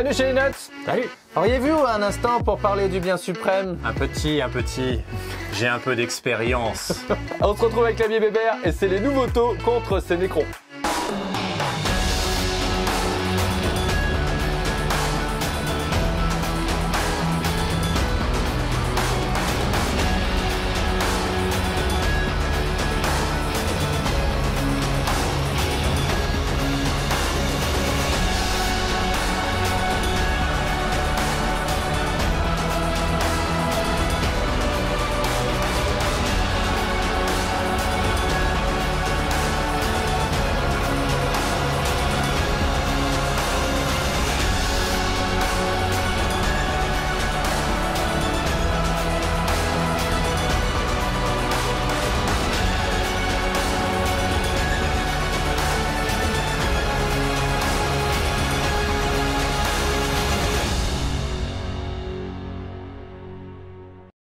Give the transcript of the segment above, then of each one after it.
Bienvenue chez les Nuts. Salut. Auriez-vous un instant pour parler du bien suprême? Un petit. J'ai un peu d'expérience. On se retrouve avec Clavier Bébert et c'est les nouveaux taux contre ces nécrons.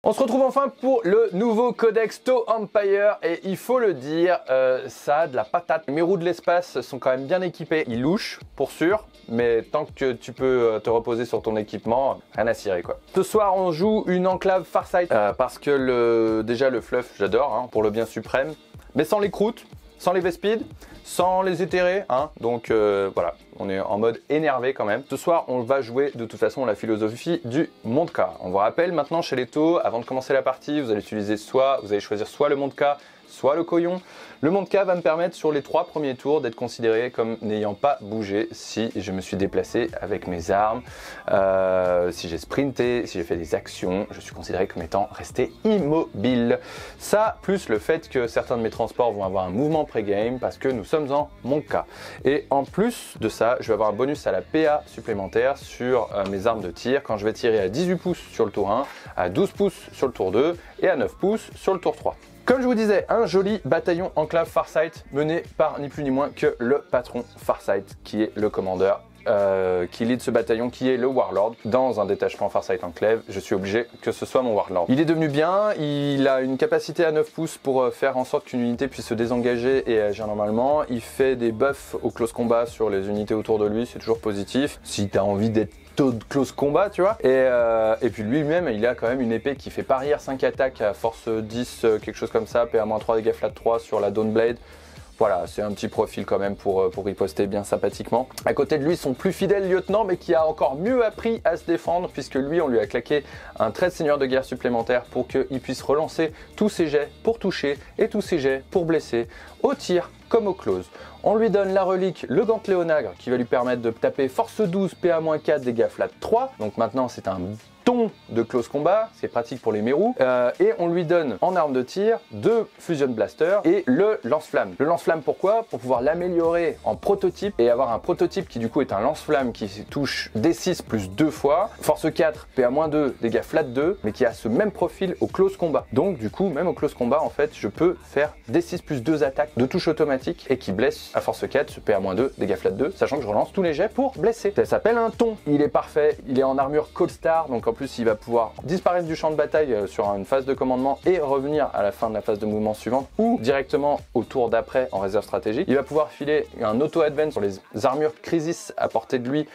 On se retrouve enfin pour le nouveau codex Toe Empire et il faut le dire, ça a de la patate. Les roues de l'espace sont quand même bien équipés, ils louchent pour sûr, mais tant que tu peux te reposer sur ton équipement, rien à cirer quoi. Ce soir on joue une enclave Farsight parce que déjà le fluff j'adore hein, pour le bien suprême, mais sans les croûtes, sans les Vespides, sans les éthérés, hein, donc voilà, on est en mode énervé quand même. Ce soir, on va jouer de toute façon la philosophie du Montka. On vous rappelle maintenant chez les taux, avant de commencer la partie, vous allez choisir soit le Montka, soit le Koyon. Le Montka va me permettre sur les 3 premiers tours d'être considéré comme n'ayant pas bougé si je me suis déplacé avec mes armes, si j'ai sprinté, si j'ai fait des actions, je suis considéré comme étant resté immobile. Ça, plus le fait que certains de mes transports vont avoir un mouvement pré-game parce que nous sommes en Montka. Et en plus de ça, je vais avoir un bonus à la PA supplémentaire sur mes armes de tir quand je vais tirer à 18 pouces sur le tour 1, à 12 pouces sur le tour 2 et à 9 pouces sur le tour 3. Comme je vous disais, un joli bataillon enclave Farsight mené par ni plus ni moins que le patron Farsight qui est le commandeur qui lead ce bataillon qui est le Warlord. Dans un détachement Farsight Enclave, je suis obligé que ce soit mon Warlord. Il est devenu bien, il a une capacité à 9 pouces pour faire en sorte qu'une unité puisse se désengager et agir normalement. Il fait des buffs au close combat sur les unités autour de lui, c'est toujours positif. Si tu as envie d'être de close combat, tu vois. Et puis lui-même, il a quand même une épée qui fait parier 5 attaques à force 10, quelque chose comme ça, PA-3, dégâts flat 3 sur la Dawnblade. Voilà, c'est un petit profil quand même pour riposter bien sympathiquement. À côté de lui, son plus fidèle lieutenant, mais qui a encore mieux appris à se défendre, puisque lui, on lui a claqué un trait de seigneur de guerre supplémentaire pour qu'il puisse relancer tous ses jets pour toucher et tous ses jets pour blesser, au tir comme au close. On lui donne la relique, le gant Léonagre, qui va lui permettre de taper force 12, PA-4, dégâts flat 3. Donc maintenant, c'est un ton de close combat, c'est pratique pour les mérous, et on lui donne en arme de tir 2 fusion blaster et le lance-flamme. Le lance-flamme pourquoi? Pour pouvoir l'améliorer en prototype et avoir un prototype qui du coup est un lance-flamme qui touche D6 plus 2 fois, force 4, PA-2, dégâts flat 2, mais qui a ce même profil au close combat. Donc du coup, même au close combat, en fait, je peux faire D6 plus 2 attaques de touche automatique et qui blesse à force 4, PA-2, dégâts flat 2, sachant que je relance tous les jets pour blesser. Ça s'appelle un ton. Il est parfait, il est en armure Cold Star, donc en plus il va pouvoir disparaître du champ de bataille sur une phase de commandement et revenir à la fin de la phase de mouvement suivante ou directement au tour d'après en réserve stratégique. Il va pouvoir filer un auto-advance sur les armures Crisis à portée de lui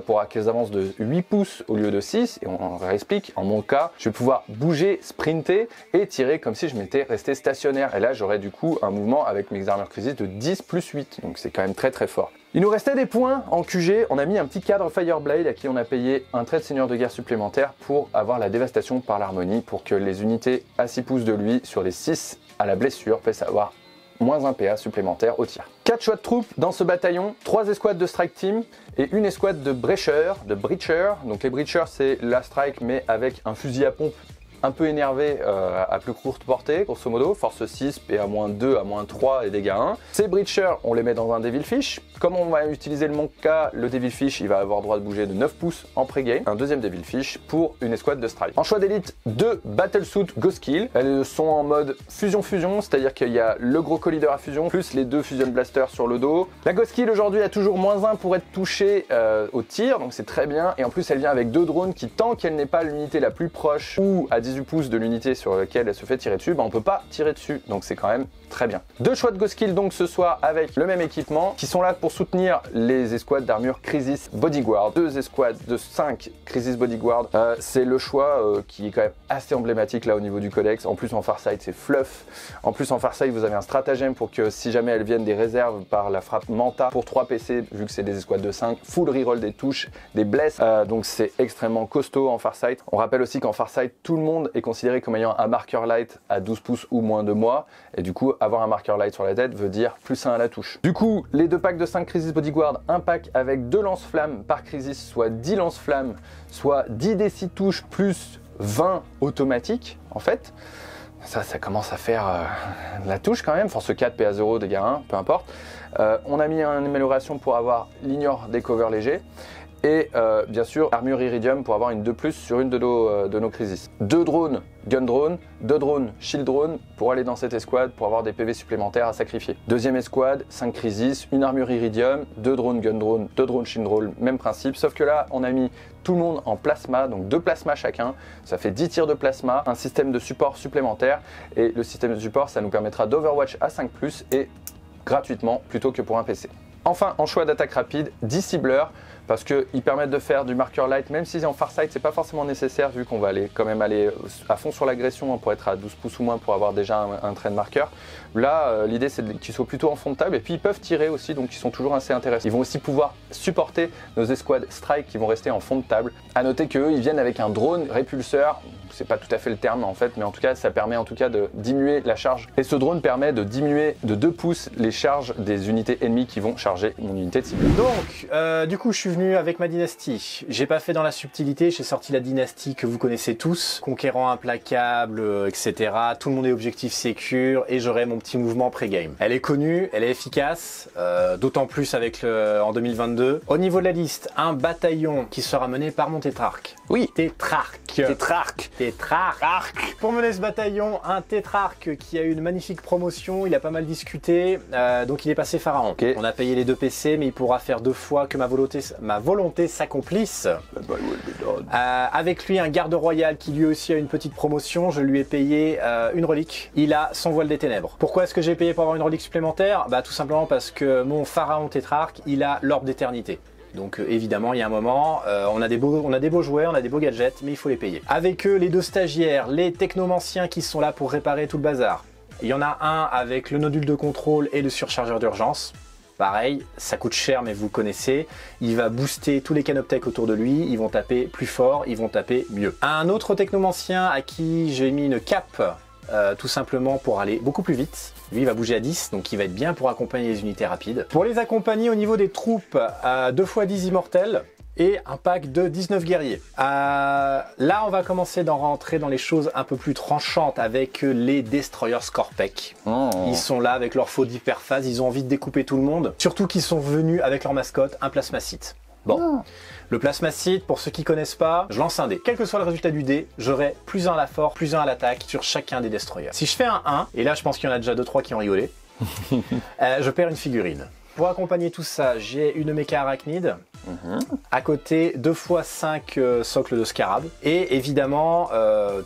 pour qu'elles avancent de 8 pouces au lieu de 6 et on réexplique, en mon cas je vais pouvoir bouger, sprinter et tirer comme si je m'étais resté stationnaire et là j'aurais du coup un mouvement avec mes armures Crisis de 10 plus 8 donc c'est quand même très fort. Il nous restait des points en QG, on a mis un petit cadre Fireblade à qui on a payé un trait de seigneur de guerre supplémentaire pour avoir la dévastation par l'harmonie pour que les unités à 6 pouces de lui sur les 6 à la blessure puissent avoir moins 1 PA supplémentaire au tir. 4 choix de troupes dans ce bataillon, 3 escouades de strike team et une escouade de breachers. Donc les breachers c'est la strike mais avec un fusil à pompe un peu énervé à plus courte portée, grosso modo, force 6, PA-2, à -3 et dégâts 1. Ces breachers, on les met dans un Devilfish. Comme on va utiliser le Montka, le Devilfish, il va avoir droit de bouger de 9 pouces en pré-game. Un deuxième Devilfish pour une escouade de strike. En choix d'élite, 2 Battlesuit Ghostkill. Elles sont en mode fusion-fusion, c'est-à-dire qu'il y a le gros collider à fusion, plus les 2 Fusion Blasters sur le dos. La Ghostkill aujourd'hui a toujours -1 pour être touchée au tir, donc c'est très bien. Et en plus, elle vient avec 2 drones qui, tant qu'elle n'est pas l'unité la plus proche ou à 18 pouces de l'unité sur laquelle elle se fait tirer dessus, on peut pas tirer dessus. Donc c'est quand même très bien. Deux choix de Ghost Kill donc ce soir avec le même équipement qui sont là pour soutenir les escouades d'armure Crisis Bodyguard. Deux escouades de 5 Crisis Bodyguard. C'est le choix qui est quand même assez emblématique là au niveau du codex. En plus en Farsight c'est fluff. En plus en Farsight vous avez un stratagème pour que si jamais elles viennent des réserves par la frappe Manta pour 3 PC, vu que c'est des escouades de 5, full reroll des touches, des blesses. Donc c'est extrêmement costaud en Farsight. On rappelle aussi qu'en Farsight tout le monde est considéré comme ayant un marqueur light à 12 pouces ou moins de moi. Et du coup avoir un marqueur light sur la tête veut dire +1 à la touche. Du coup les deux packs de 5 Crisis Bodyguard, un pack avec 2 lance-flammes par Crisis, soit 10 lance-flammes, soit 10 D6 touches plus 20 automatiques en fait. Ça commence à faire la touche quand même, force 4, PA 0, dégâts 1, peu importe. On a mis une amélioration pour avoir l'ignore des covers légers. Et bien sûr, armure Iridium pour avoir une 2+ sur une de nos Crisis. 2 drones Gun Drone, 2 drones Shield Drone pour aller dans cette escouade pour avoir des PV supplémentaires à sacrifier. Deuxième escouade, 5 Crisis, une armure Iridium, 2 drones Gun Drone, 2 drones Shield Drone, même principe. Sauf que là, on a mis tout le monde en plasma, donc 2 plasmas chacun. Ça fait 10 tirs de plasma, un système de support supplémentaire. Et le système de support, ça nous permettra d'Overwatch à 5+ et gratuitement plutôt que pour un PC. Enfin, en choix d'attaque rapide, 10 cibleurs parce qu'ils permettent de faire du marqueur light, même si en Farsight c'est pas forcément nécessaire vu qu'on va quand même aller à fond sur l'agression pour être à 12 pouces ou moins pour avoir déjà un trait de marqueur. Là, l'idée c'est qu'ils soient plutôt en fond de table et puis ils peuvent tirer aussi, donc ils sont toujours assez intéressants. Ils vont aussi pouvoir supporter nos escouades strike qui vont rester en fond de table. À noter qu'eux, ils viennent avec un drone répulseur. C'est pas tout à fait le terme en fait, mais en tout cas ça permet en tout cas de diminuer la charge. Et ce drone permet de diminuer de 2 pouces les charges des unités ennemies qui vont charger mon unité de cible. Donc, du coup je suis venu avec ma dynastie. J'ai pas fait dans la subtilité, j'ai sorti la dynastie que vous connaissez tous. Conquérant implacable, etc. Tout le monde est objectif sécure et j'aurai mon petit mouvement pré-game. Elle est connue, elle est efficace, d'autant plus avec en 2022. Au niveau de la liste, un bataillon qui sera mené par mon tétrarque. Oui, Tétrarque. Pour mener ce bataillon, un tétrarque qui a eu une magnifique promotion, il a pas mal discuté, donc il est passé pharaon. Okay. On a payé les 2 PC, mais il pourra faire 2 fois que ma volonté s'accomplisse. Avec lui, un garde royal qui lui aussi a une petite promotion, je lui ai payé une relique. Il a son voile des ténèbres. Pourquoi est-ce que j'ai payé pour avoir une relique supplémentaire? Bah tout simplement parce que mon pharaon tétrarque, il a l'orbe d'éternité. Donc évidemment il y a un moment, on a des beaux jouets, on a des beaux gadgets, mais il faut les payer. Avec eux les 2 stagiaires, les technomanciens qui sont là pour réparer tout le bazar. Il y en a un avec le nodule de contrôle et le surchargeur d'urgence. Pareil, ça coûte cher mais vous le connaissez. Il va booster tous les canoptech autour de lui, ils vont taper plus fort, ils vont taper mieux. Un autre technomancien à qui j'ai mis une cape, tout simplement pour aller beaucoup plus vite. Lui il va bouger à 10, donc il va être bien pour accompagner les unités rapides. Pour les accompagner au niveau des troupes, 2 x 10 immortels et un pack de 19 guerriers. Là on va commencer d'en rentrer dans les choses un peu plus tranchantes avec les Destroyer Scorpec. Ils sont là avec leur faux d'hyperphase, ils ont envie de découper tout le monde. Surtout qu'ils sont venus avec leur mascotte, un plasmacite. Bon, le plasmacite, pour ceux qui connaissent pas, je lance un dé. Quel que soit le résultat du dé, j'aurai +1 à la force, +1 à l'attaque sur chacun des destroyers. Si je fais un 1, et là je pense qu'il y en a déjà 2-3 qui ont rigolé, je perds une figurine. Pour accompagner tout ça, j'ai une méca arachnide, à côté 2 x 5 socles de scarab, et évidemment,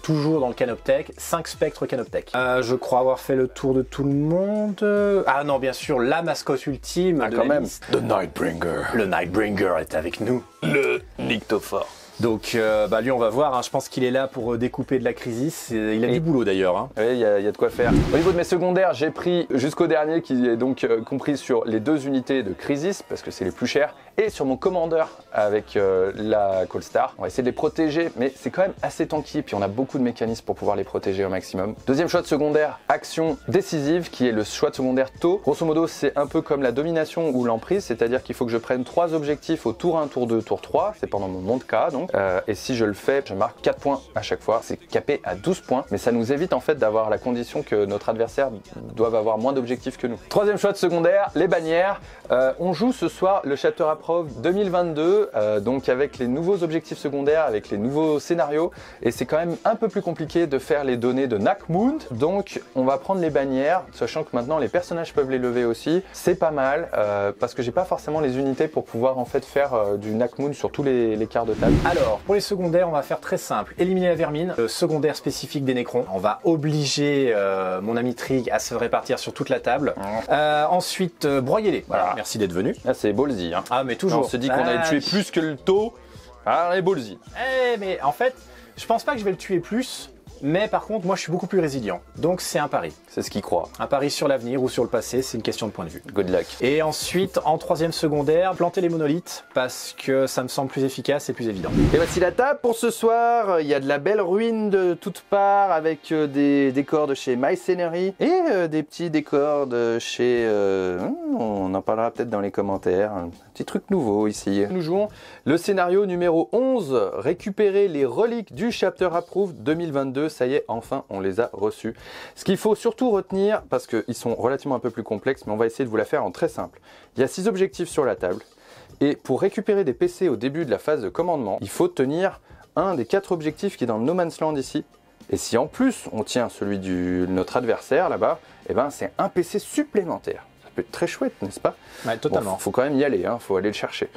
toujours dans le canoptech, 5 spectres canoptech. Je crois avoir fait le tour de tout le monde. Ah non, bien sûr, la mascotte ultime de quand la même. liste. The Nightbringer. Le Nightbringer est avec nous. Le Nyctophore. Donc lui on va voir, hein. Je pense qu'il est là pour découper de la Crisis, il a du boulot d'ailleurs. Hein. Oui, il y a de quoi faire. Au niveau de mes secondaires, j'ai pris jusqu'au dernier qui est donc compris sur les 2 unités de Crisis, parce que c'est les plus chers, et sur mon commandeur avec la Colstar. On va essayer de les protéger, mais c'est quand même assez tanky, puis on a beaucoup de mécanismes pour pouvoir les protéger au maximum. Deuxième choix de secondaire, action décisive, qui est le choix de secondaire tôt. Grosso modo, c'est un peu comme la domination ou l'emprise, c'est-à-dire qu'il faut que je prenne 3 objectifs au tour 1, tour 2, tour 3, c'est pendant mon monde K donc. Et si je le fais, je marque 4 points à chaque fois. C'est capé à 12 points, mais ça nous évite en fait d'avoir la condition que notre adversaire doive avoir moins d'objectifs que nous. Troisième choix de secondaire, les bannières. On joue ce soir le Chapter Approve 2022, donc avec les nouveaux objectifs secondaires, avec les nouveaux scénarios, et c'est quand même un peu plus compliqué de faire les données de Nakmund. Donc on va prendre les bannières, sachant que maintenant les personnages peuvent les lever aussi. C'est pas mal, parce que j'ai pas forcément les unités pour pouvoir en fait faire du Nakmund sur tous les quarts de table. Alors, pour les secondaires, on va faire très simple. Éliminer la vermine, le secondaire spécifique des Nécrons. On va obliger mon ami Trig à se répartir sur toute la table. Ensuite, broyer-les. Voilà, merci d'être venu. Là, c'est ballsy. Hein. Ah, mais toujours. On se dit qu'on allait tuer plus que le taux. Ah, les ballsy. Mais en fait, je pense pas que je vais le tuer plus. Mais par contre, moi je suis beaucoup plus résilient. Donc c'est un pari. C'est ce qu'il croit. Un pari sur l'avenir ou sur le passé, c'est une question de point de vue. Good luck. Et ensuite, en troisième secondaire, planter les monolithes parce que ça me semble plus efficace et plus évident. Et voici la table pour ce soir. Il y a de la belle ruine de toutes parts avec des décors de chez My Scenery et des petits décors de chez... on en parlera peut-être dans les commentaires. Un petit truc nouveau ici. Nous jouons le scénario numéro 11. Récupérer les reliques du Chapter Approved 2022. Ça y est, enfin, on les a reçus. Ce qu'il faut surtout retenir, parce qu'ils sont relativement un peu plus complexes, mais on va essayer de vous la faire en très simple. Il y a 6 objectifs sur la table. Et pour récupérer des PC au début de la phase de commandement, il faut tenir un des 4 objectifs qui est dans le No Man's Land ici. Et si en plus on tient celui de notre adversaire là-bas, eh ben c'est un PC supplémentaire. Ça peut être très chouette, n'est-ce pas? Ouais, totalement. Bon, faut quand même y aller, hein, faut aller le chercher.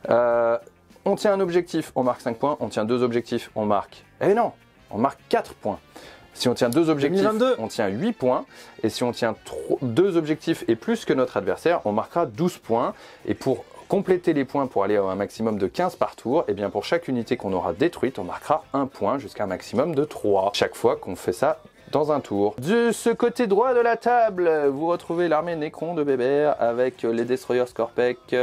On tient un objectif, on marque 5 points. On tient 2 objectifs, on marque... Eh non, on marque 4 points. Si on tient 2 objectifs, 2022. on tient 8 points. Et si on tient 2 objectifs et plus que notre adversaire, on marquera 12 points. Et pour compléter les points pour aller à un maximum de 15 par tour, et bien pour chaque unité qu'on aura détruite, on marquera 1 point jusqu'à un maximum de 3. Chaque fois qu'on fait ça dans un tour. De ce côté droit de la table, vous retrouvez l'armée Nécron de Bébert avec les Destroyers Scorpec,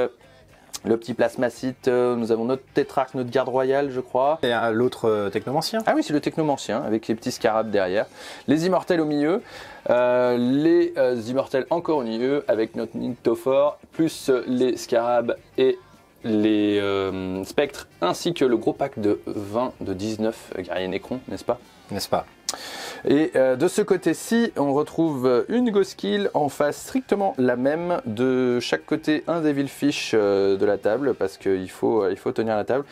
le petit plasmacite, nous avons notre tétrarque, notre garde royale, je crois. Et l'autre technomancien. Ah oui, c'est le technomancien, avec les petits scarabs derrière. Les immortels au milieu. Les immortels encore au milieu, avec notre Nyctophore, plus les scarabs et les spectres, ainsi que le gros pack de 20, de 19 guerriers Nécrons, n'est-ce pas? N'est-ce pas? Et de ce côté-ci, on retrouve une Ghost-Kill en face strictement la même. De chaque côté, un Devil Fish de la table, parce qu'il faut tenir la table.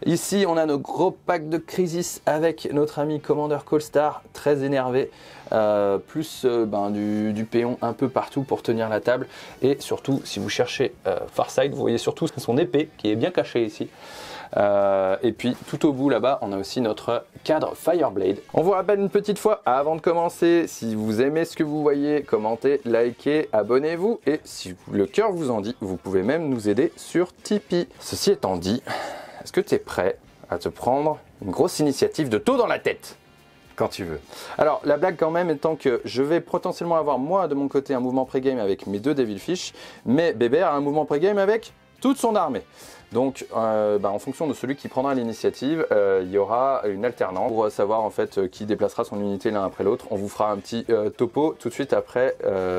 Ici, on a nos gros packs de Crisis avec notre ami Commander Coalstar, très énervé. Plus du péon un peu partout pour tenir la table. Et surtout, si vous cherchez Farsight, vous voyez surtout son épée qui est bien cachée ici. Et puis tout au bout là-bas, on a aussi notre cadre Fireblade. On vous rappelle une petite fois avant de commencer, si vous aimez ce que vous voyez, commentez, likez, abonnez-vous. Et si le cœur vous en dit, vous pouvez même nous aider sur Tipeee. Ceci étant dit, est-ce que tu es prêt à te prendre une grosse initiative de taux dans la tête? Quand tu veux. Alors la blague quand même étant que je vais potentiellement avoir moi de mon côté un mouvement pré-game avec mes 2 Devilfish, mais Bébert a un mouvement pré-game avec toute son armée. Donc en fonction de celui qui prendra l'initiative, il y aura une alternance pour savoir en fait qui déplacera son unité l'un après l'autre. On vous fera un petit topo tout de suite après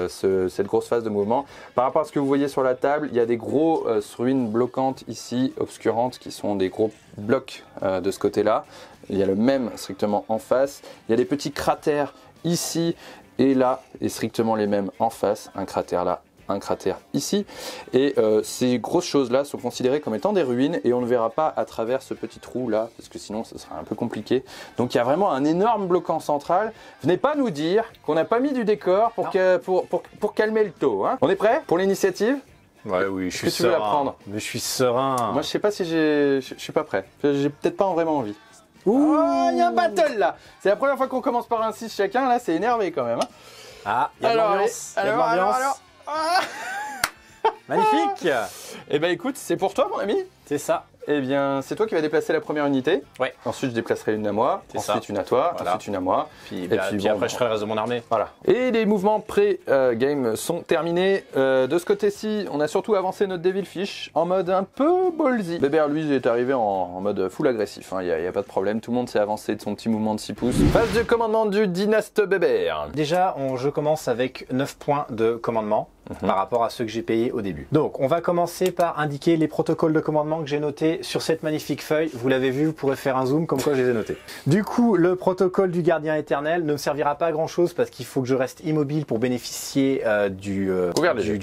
cette grosse phase de mouvement. Par rapport à ce que vous voyez sur la table, il y a des gros ruines bloquantes ici, obscurantes, qui sont des gros blocs de ce côté-là. Il y a le même strictement en face. Il y a des petits cratères ici et là, et strictement les mêmes en face. Un cratère là, un cratère ici. Et ces grosses choses-là sont considérées comme étant des ruines et on ne verra pas à travers ce petit trou là, parce que sinon ce sera un peu compliqué. Donc il y a vraiment un énorme bloquant central. Venez pas nous dire qu'on n'a pas mis du décor pour calmer le taux. Hein. On est prêt pour l'initiative? Ouais, oui, je suis serein. Tu veux la prendre? Mais je suis serein. Moi je sais pas si je suis pas prêt. J'ai peut-être pas vraiment envie. Ouh, il y a un battle là. C'est la première fois qu'on commence par un 6 chacun, là c'est énervé quand même. Hein. Ah, il y a de l'ambiance. Alors. Ah. Magnifique. Eh ben écoute, c'est pour toi mon ami. C'est ça. Eh bien, c'est toi qui vas déplacer la première unité. Ouais. Ensuite, je déplacerai une à moi. Ensuite, une à toi. Voilà. Ensuite, une à moi. Puis après, je ferai le reste de mon armée. Voilà. Et les mouvements pré-game sont terminés. De ce côté-ci, on a surtout avancé notre Devilfish en mode un peu ballsy. Bébert, lui, est arrivé en mode full agressif. Il n'y a pas de problème. Tout le monde s'est avancé de son petit mouvement de 6 pouces. Phase de commandement du Dynaste Bébert. Déjà, je commence avec 9 points de commandement. Par rapport à ceux que j'ai payés au début. Donc, on va commencer par indiquer les protocoles de commandement que j'ai notés sur cette magnifique feuille. Vous l'avez vu, vous pourrez faire un zoom comme quoi je les ai notés. Du coup, le protocole du gardien éternel ne me servira pas à grand chose parce qu'il faut que je reste immobile pour bénéficier du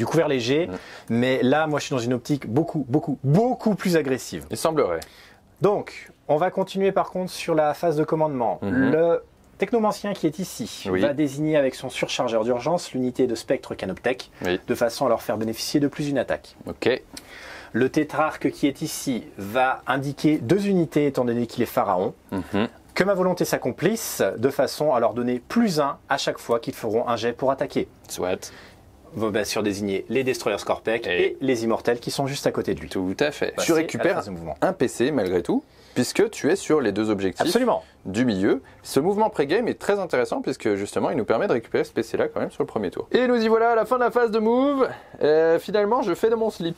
couvert léger. Mais là, moi, je suis dans une optique beaucoup plus agressive. Il semblerait. Donc, on va continuer par contre sur la phase de commandement. Le technomancien qui est ici va désigner avec son surchargeur d'urgence l'unité de spectre Canoptech de façon à leur faire bénéficier de plus d'une attaque. Ok. Le tétrarque qui est ici va indiquer 2 unités étant donné qu'il est pharaon. Que ma volonté s'accomplisse de façon à leur donner +1 à chaque fois qu'ils feront un jet pour attaquer. Soit. Va bien sûr désigner les Destroyers Scorpec et les Immortels qui sont juste à côté de lui. Tout à fait. Tu récupères un PC malgré tout, puisque tu es sur les 2 objectifs du milieu. Ce mouvement pré-game est très intéressant puisque justement il nous permet de récupérer ce PC là quand même sur le premier tour. Et nous y voilà à la fin de la phase de move. Finalement je fais de mon slip.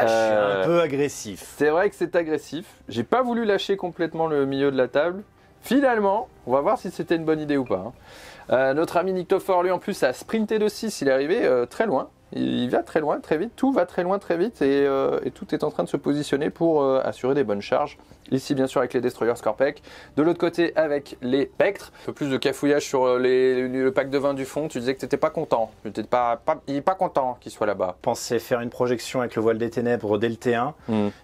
Je suis un peu agressif. C'est vrai que c'est agressif. J'ai pas voulu lâcher complètement le milieu de la table. Finalement, on va voir si c'était une bonne idée ou pas. Notre ami Nictophore, lui en plus, a sprinté de 6. Il est arrivé très loin. Il va très loin, très vite. Tout va très loin, très vite. Et tout est en train de se positionner pour assurer des bonnes charges. Ici, bien sûr, avec les Destroyers Scorpec. De l'autre côté, avec les Spectres. Un peu plus de cafouillage sur le pack de vin du fond. Tu disais que tu n'étais pas content. Il n'est pas content qu'il soit là-bas. Je pensais faire une projection avec le voile des ténèbres dès le T1.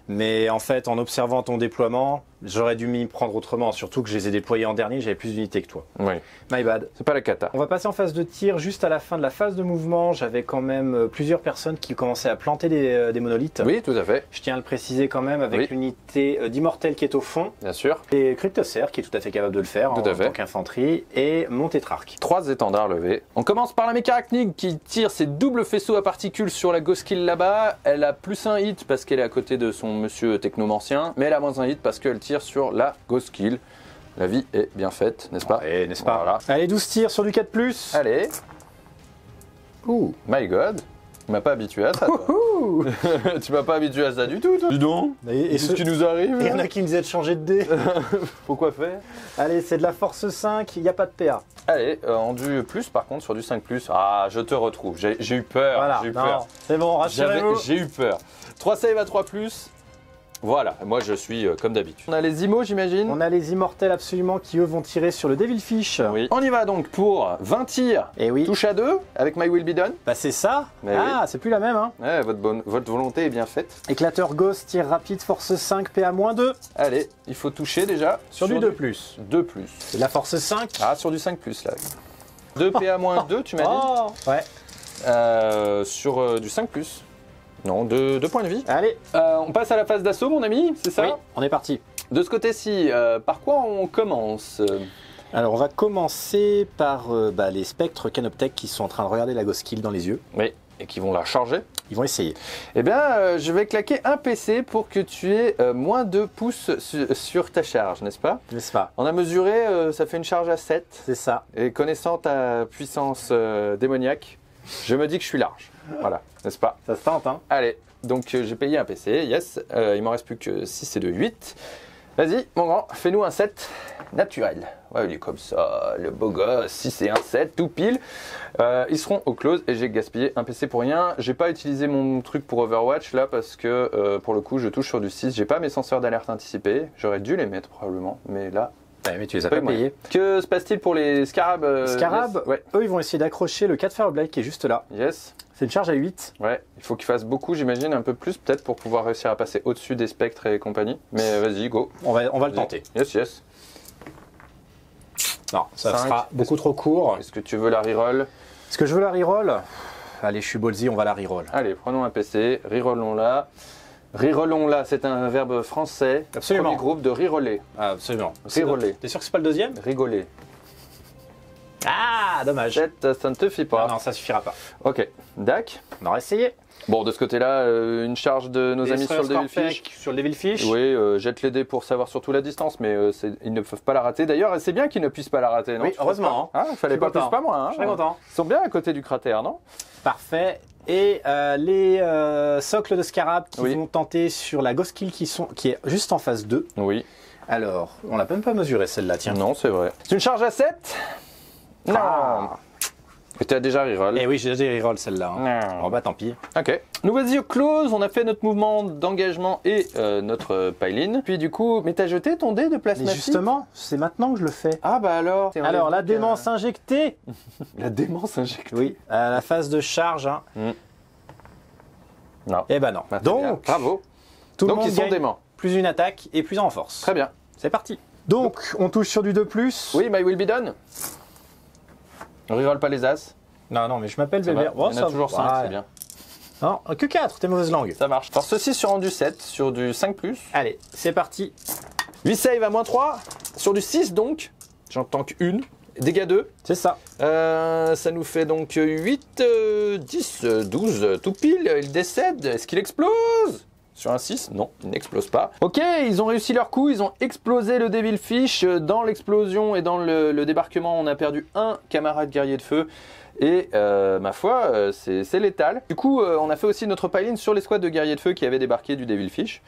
Mais en fait, en observant ton déploiement, j'aurais dû m'y prendre autrement. Surtout que je les ai déployés en dernier. J'avais plus d'unités que toi. Oui. My bad. C'est pas la cata. On va passer en phase de tir. Juste à la fin de la phase de mouvement, j'avais quand même plusieurs personnes qui commençaient à planter des monolithes. Oui, tout à fait. Je tiens à le préciser quand même avec l'unité d'Immortel qui est au fond. Bien sûr. Et Cryptocer qui est tout à fait capable de le faire en tant qu'infanterie. Et mon tétrarque. 3 étendards levés. On commence par la mécarachnique qui tire ses doubles faisceaux à particules sur la Ghoskill là-bas. Elle a +1 hit parce qu'elle est à côté de son monsieur technomancien. Mais elle a -1 hit parce qu'elle tire sur la Ghoskill. La vie est bien faite, n'est-ce pas? N'est-ce pas? Voilà. Allez, 12 tirs sur du 4+. Allez. Ouh, my god. Tu m'as pas habitué à ça, toi. Tu m'as pas habitué à ça du tout, toi. Dis donc. Et ce qui nous arrive. Il y en a qui nous aident de changer de dé. Pourquoi faire? Allez, c'est de la force 5, il n'y a pas de PA. Allez, en du plus, par contre, sur du 5+. Ah, je te retrouve. J'ai eu peur. Voilà, j'ai eu peur. C'est bon, rassurez-vous. J'ai eu peur. 3 save à 3+. Voilà, moi je suis comme d'habitude. On a les Immos, j'imagine. On a les Immortels absolument qui eux vont tirer sur le Devilfish. Oui. On y va donc pour 20 tirs. Et oui. Touche à 2 avec My Will Be Done. Bah c'est ça. Mais c'est plus la même hein. Ouais, votre volonté est bien faite. Éclateur Ghost, tir rapide, force 5, PA -2. Allez, il faut toucher déjà. Sur du 2+. 2+. C'est de la force 5. Ah, sur du 5+ là. 2 PA -2, tu m'as dit. Ouais. Sur du 5+. Non, 2 points de vie. Allez. On passe à la phase d'assaut, mon ami, c'est ça? Oui, on est parti. De ce côté-ci, par quoi on commence? Alors, on va commencer par les spectres Canoptech qui sont en train de regarder la Ghoskill dans les yeux. Oui, et qui vont la charger. Ils vont essayer. Eh bien, je vais claquer un PC pour que tu aies -2 pouces sur ta charge, n'est-ce pas? N'est-ce pas? On a mesuré, ça fait une charge à 7. C'est ça. Et connaissant ta puissance démoniaque, je me dis que je suis large. Voilà, n'est-ce pas? Ça se tente, hein? Allez, donc j'ai payé un PC, yes. Il m'en reste plus que 6 et 2, 8. Vas-y, mon grand, fais-nous un 7 naturel. Ouais, il est comme ça, le beau gosse, 6 et 1, 7, tout pile. Ils seront au close et j'ai gaspillé un PC pour rien. J'ai pas utilisé mon truc pour Overwatch là parce que pour le coup je touche sur du 6. J'ai pas mes senseurs d'alerte anticipés. J'aurais dû les mettre probablement, mais là... Ouais, mais tu les as pas payés. Que se passe-t-il pour les scarabs? Scarabs, yes. Ouais. Eux ils vont essayer d'accrocher le 4 Fireblade qui est juste là. Yes. C'est une charge à 8. Ouais, il faut qu'il fasse beaucoup, j'imagine, un peu plus peut-être pour pouvoir réussir à passer au-dessus des spectres et compagnie. Mais vas-y, go. On va le tenter. Yes, yes. Non, ça 5. sera beaucoup trop court. Est-ce que tu veux la reroll? Est-ce que je veux la reroll? Allez, je suis ballsy, on va la reroll. Allez, prenons un PC, rerollons-la. Rerollons-la, c'est un verbe français. Absolument. Premier groupe de reroller. Ah, absolument. Reroller. T'es sûr que c'est pas le deuxième? Rigoler. Ah, dommage. Ça ne te fit pas. Non, ça suffira pas. Ok, Dac. On aura essayé. Bon, de ce côté-là, une charge de nos amis sur le Devilfish. Sur le Devilfish. Oui, jette les dés pour savoir surtout la distance, mais ils ne peuvent pas la rater. D'ailleurs, c'est bien qu'ils ne puissent pas la rater, non? Oui, heureusement. Ah, fallait pas plus, pas moins. Je suis content. Ils sont bien à côté du cratère, non? Parfait. Et les socles de Scarab qui Oui. vont tenter sur la Ghoskill qui est juste en phase 2. Oui. Alors, on l'a même pas mesuré celle-là, tiens. Non, c'est vrai. C'est une charge à 7? Non. Ah. Et tu as déjà reroll. Eh oui, j'ai déjà reroll celle-là. Hein. Non. Bon bah tant pis. Ok. Nous voici au close, on a fait notre mouvement d'engagement et notre pile-in. Puis du coup, mais t'as jeté ton dé de Mais plasmatique? justement, c'est maintenant que je le fais. Ah bah alors. Alors, la démence injectée. La démence injectée. Oui, à la phase de charge. Hein. Non. Eh ben non. Bah, très bien. Donc, bravo. tout le Donc monde ils sont gagne déments. plus une attaque et plus en force. Très bien. C'est parti. Donc, on touche sur du 2+. Oui, my will be done. On reroll pas les as. Non, non, mais je m'appelle Ça va. Bébert. Il y en a toujours 5, c'est bien. Non, que 4, t'es mauvaise langue. Ça marche. Force 6 sur rendu 7, sur du 5+. Allez, c'est parti. 8 save à -3, sur du 6 donc. J'entends qu'une. Dégâts 2. C'est ça. Ça nous fait donc 8, 10, 12, tout pile. Il décède. Est-ce qu'il explose? Sur un 6, non, il n'explose pas. Ok, ils ont réussi leur coup, ils ont explosé le Devil Fish. Dans l'explosion et dans le débarquement, on a perdu un camarade guerrier de feu. Et ma foi, c'est létal. Du coup, on a fait aussi notre pile-in sur l'escouade de guerriers de feu qui avait débarqué du Devil Fish.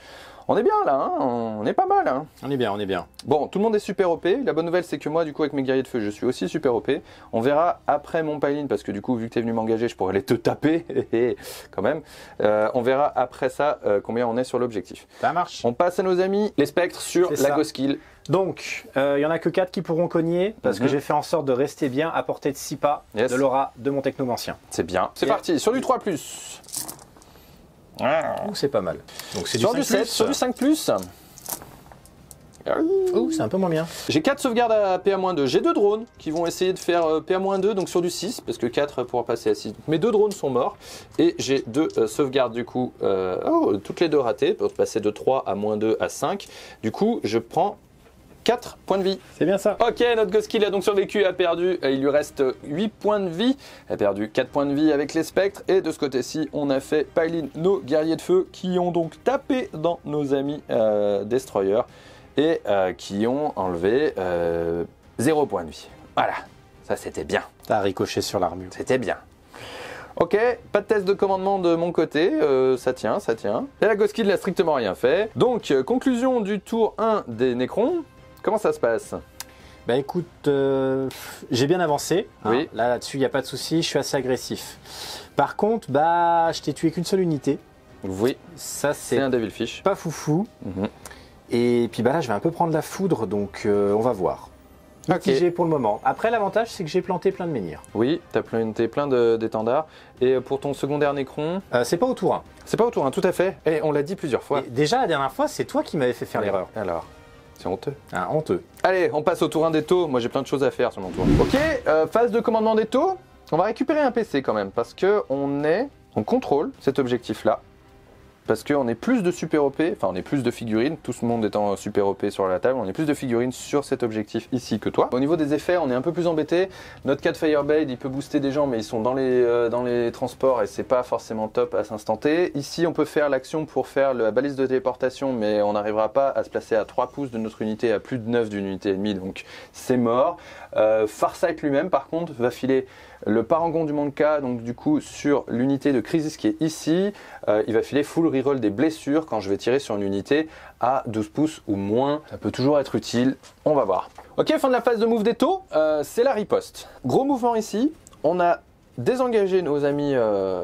On est bien là, hein, on est pas mal. Hein. On est bien, on est bien. Bon, tout le monde est super OP. La bonne nouvelle, c'est que moi, du coup, avec mes guerriers de feu, je suis aussi super OP. On verra après mon pile-in, parce que du coup, vu que tu es venu m'engager, je pourrais aller te taper, quand même. On verra après ça combien on est sur l'objectif. Ça marche. On passe à nos amis, les spectres, sur la Goskill. Donc, il y en a que 4 qui pourront cogner, parce que j'ai fait en sorte de rester bien à portée de 6 pas de l'aura de mon technomancien. C'est bien. C'est parti, sur du 3+. C'est pas mal. Donc c'est sur du 7, sur du 5+. C'est un peu moins bien. J'ai 4 sauvegardes à PA-2. J'ai 2 drones qui vont essayer de faire PA-2, donc sur du 6, parce que 4 pourra passer à 6. Mes 2 drones sont morts. Et j'ai 2 sauvegardes du coup, toutes les 2 ratées, pour passer de 3 à -2 à 5. Du coup, je prends 4 points de vie. C'est bien ça. Ok, notre Goskill a donc survécu, a perdu, il lui reste 8 points de vie. Elle a perdu 4 points de vie avec les spectres. Et de ce côté-ci, on a fait pile-in nos guerriers de feu qui ont donc tapé dans nos amis destroyers et qui ont enlevé 0 points de vie. Voilà, ça c'était bien. T'as ricoché sur l'armure. C'était bien. Ok, pas de test de commandement de mon côté, ça tient, ça tient. Et la Goskill n'a strictement rien fait. Donc, conclusion du tour 1 des Necrons. Comment ça se passe? Bah écoute, j'ai bien avancé. Oui. Là-dessus, il n'y a pas de souci, je suis assez agressif. Par contre, bah, je t'ai tué qu'une seule unité. Oui. Ça, c'est un Devil Fish. Pas foufou. Et puis bah là, je vais un peu prendre la foudre, donc on va voir. Mitigé pour le moment. Après, l'avantage, c'est que j'ai planté plein de menhirs. Oui, tu as planté plein d'étendards. Et pour ton secondaire Necron, c'est pas au tour 1. C'est pas au tour 1, tout à fait. Et on l'a dit plusieurs fois. Et déjà, la dernière fois, c'est toi qui m'avais fait faire l'erreur. Alors, c'est honteux. Ah, honteux. Allez, on passe au tour 1 des taux. Moi, j'ai plein de choses à faire sur mon tour. Ok, phase de commandement des taux. On va récupérer un PC quand même, parce on contrôle cet objectif-là. Parce qu'on est plus de super OP, enfin on est plus de figurines, tout ce monde étant super OP sur la table, on est plus de figurines sur cet objectif ici que toi. Au niveau des effets, on est un peu plus embêté. Notre 4 Fireblade, il peut booster des gens, mais ils sont dans les transports et c'est pas forcément top à s'instant T. Ici, on peut faire l'action pour faire la balise de téléportation, mais on n'arrivera pas à se placer à 3 pouces de notre unité, à plus de 9 d'une unité et demie, donc c'est mort. Farsight lui-même, par contre, va filer le parangon du manka, donc du coup sur l'unité de Crisis qui est ici, il va filer full reroll des blessures quand je vais tirer sur une unité à 12 pouces ou moins. Ça peut toujours être utile, on va voir. Ok, fin de la phase de move des taux, c'est la riposte. Gros mouvement ici, on a désengagé nos amis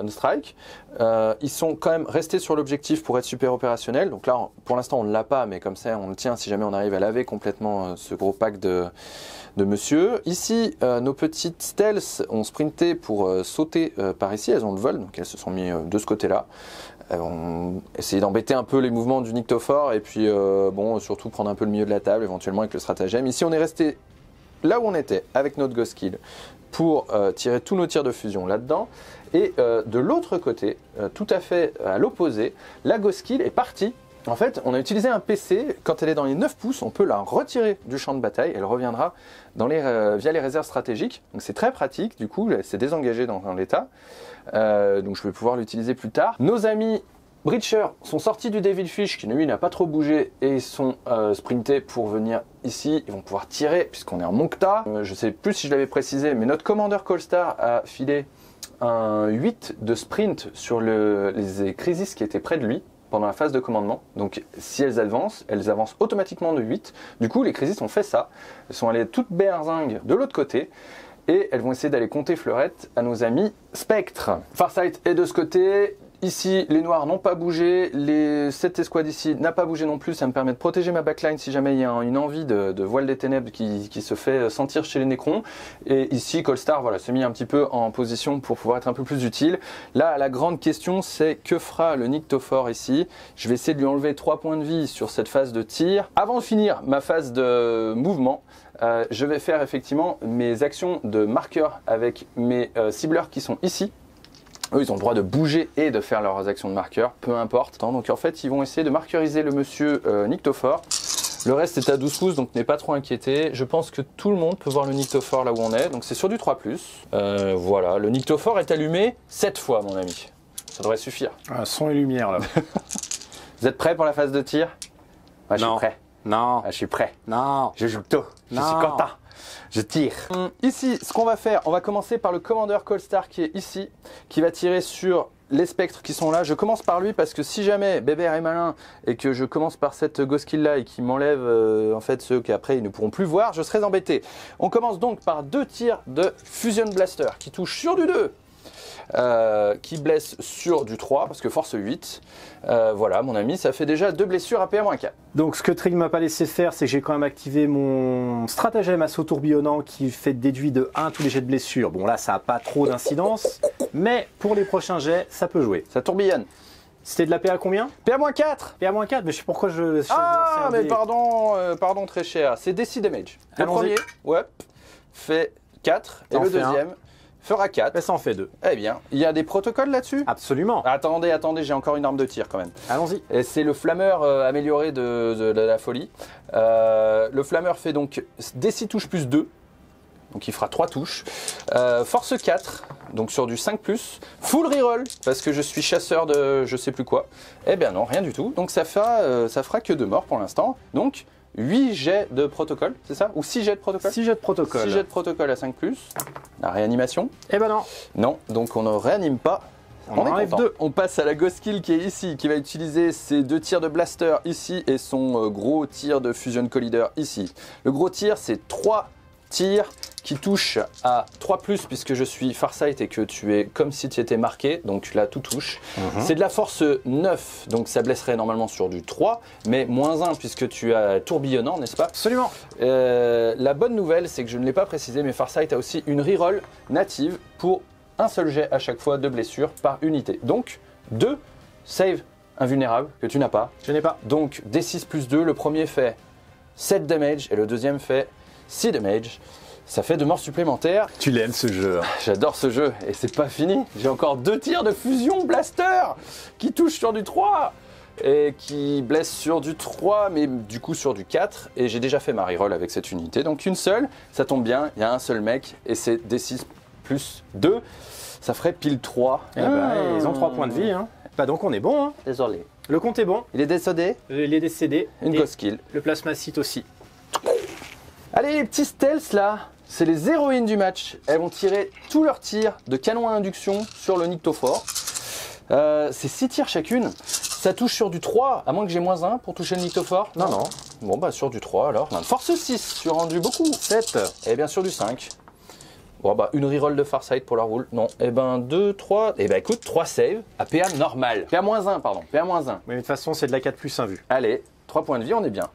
Strike. Ils sont quand même restés sur l'objectif pour être super opérationnels. Donc là, pour l'instant, on ne l'a pas, mais comme ça, on le tient si jamais on arrive à laver complètement ce gros pack de monsieur. Ici, nos petites stealths ont sprinté pour sauter par ici. Elles ont le vol, donc elles se sont mis de ce côté-là. Elles ont essayé d'embêter un peu les mouvements du Nyctophore et puis bon, surtout prendre un peu le milieu de la table, éventuellement avec le stratagème. Ici, on est resté là où on était avec notre Goskill pour tirer tous nos tirs de fusion là-dedans. Et de l'autre côté, tout à fait à l'opposé, la Goskill est partie. En fait, on a utilisé un PC, quand elle est dans les 9 pouces, on peut la retirer du champ de bataille, elle reviendra via les réserves stratégiques. Donc c'est très pratique, du coup, elle s'est désengagée dans l'état. Donc je vais pouvoir l'utiliser plus tard. Nos amis Breacher sont sortis du Devil Fish, qui lui n'a pas trop bougé, et ils sont sprintés pour venir ici. Ils vont pouvoir tirer, puisqu'on est en Moncta. Je sais plus si je l'avais précisé, mais notre commandeur Colstar a filé un 8 de sprint sur les Crisis qui étaient près de lui pendant la phase de commandement. Donc si elles avancent automatiquement de 8. Du coup, les Crisis ont fait ça. Elles sont allées toutes berzingues de l'autre côté. Et elles vont essayer d'aller compter fleurette à nos amis Spectres. Farsight est de ce côté. Ici, les noirs n'ont pas bougé, cette escouade ici n'a pas bougé non plus, ça me permet de protéger ma backline si jamais il y a une envie de voile des ténèbres qui se fait sentir chez les Necrons. Et ici, Colstar s'est mis un petit peu en position pour pouvoir être un peu plus utile. Là, la grande question, c'est que fera le Nyctophore ici? Je vais essayer de lui enlever 3 points de vie sur cette phase de tir. Avant de finir ma phase de mouvement, je vais faire effectivement mes actions de marqueur avec mes cibleurs qui sont ici. Eux, ils ont le droit de bouger et de faire leurs actions de marqueur, peu importe. Donc en fait, ils vont essayer de marqueuriser le monsieur Nyctophore. Le reste est à 12 pouces, donc n'est pas trop inquiété. Je pense que tout le monde peut voir le Nyctophore là où on est. Donc c'est sur du 3+. Voilà, le Nyctophore est allumé 7 fois, mon ami. Ça devrait suffire. Ah, son et lumière, là. Vous êtes prêts pour la phase de tir? Moi, je suis Non. prêt. Non. Je suis prêt. Non. Je joue tôt. Je Non. suis content. Je tire. Ici, ce qu'on va faire, on va commencer par le Commander Colstar qui est ici, qui va tirer sur les spectres qui sont là. Je commence par lui parce que si jamais Bébert est malin et que je commence par cette Ghoskill là et qu'il m'enlève en fait ceux qu'après ils ne pourront plus voir, je serai embêté. On commence donc par 2 tirs de Fusion Blaster qui touchent sur du 2. Qui blesse sur du 3 parce que force 8. Voilà mon ami, ça fait déjà 2 blessures à PA-4. Donc ce que Trig m'a pas laissé faire, c'est que j'ai quand même activé mon stratagème assaut tourbillonnant qui fait déduit de 1 tous les jets de blessure. Bon là ça n'a pas trop d'incidence, mais pour les prochains jets, ça peut jouer. Ça tourbillonne. C'était de la PA combien? PA-4. PA-4, mais je sais pourquoi je Ah mais pardon très cher, c'est DC Damage. Le premier, ouais, fait 4 et le deuxième fera 4. Mais ça en fait 2. Eh bien, il y a des protocoles là-dessus? Absolument. Attendez, j'ai encore une arme de tir quand même. Allons-y. Et c'est le flammeur amélioré de la folie. Le flammeur fait donc D6 touches plus 2. Donc il fera 3 touches. Force 4, donc sur du 5+. Full reroll, parce que je suis chasseur de je sais plus quoi. Eh bien non, rien du tout. Donc ça fera que 2 morts pour l'instant. Donc 8 jets de protocole, c'est ça? Ou 6 jets de protocole? 6 jets de protocole. 6 jets de protocole à 5+. La réanimation? Eh ben non. Non, donc on ne réanime pas. On enlève 2. On passe à la Ghoskill qui est ici, qui va utiliser ses 2 tirs de blaster ici et son gros tir de Fusion Collider ici. Le gros tir, c'est 3 tirs qui touchent à 3+, puisque je suis Farsight et que tu es comme si tu étais marqué, donc là tout touche. C'est de la force 9, donc ça blesserait normalement sur du 3, mais -1 puisque tu as tourbillonnant, n'est-ce pas? Absolument. La bonne nouvelle, c'est que je ne l'ai pas précisé, mais Farsight a aussi une reroll native pour un seul jet à chaque fois de blessure par unité. Donc 2 save invulnérables que tu n'as pas. Je n'ai pas. Donc D6 plus 2, le premier fait 7 damage et le deuxième fait 6 damage. Ça fait 2 morts supplémentaires. Tu l'aimes ce jeu. J'adore ce jeu et c'est pas fini. J'ai encore 2 tirs de fusion blaster qui touchent sur du 3 et qui blessent sur du 3 mais du coup sur du 4. Et j'ai déjà fait ma reroll avec cette unité. Donc une seule, ça tombe bien, il y a un seul mec et c'est D6 plus 2. Ça ferait pile 3. Eh ben, ils ont 3 points de vie. Hein. Bah donc on est bon. Hein. Désolé. Le compte est bon. Il est décédé. Il est décédé. Une Ghoskill. Le plasmacite aussi. Allez les petits stealths là, c'est les héroïnes du match. Elles vont tirer tous leurs tirs de canon à induction sur le Nyctophore. C'est 6 tirs chacune. Ça touche sur du 3, à moins que j'ai -1 pour toucher le Nyctophore. Non. Bon bah sur du 3 alors. Force 6, tu as rendu beaucoup. 7. Et bien sur du 5. Bon bah une reroll de Farsight pour la roule. Non, et ben 2, 3. Et ben écoute, 3 saves à PA normal. PA-1 pardon, PA-1. Mais de toute façon c'est de la 4+1 vue. Allez, 3 points de vie, on est bien.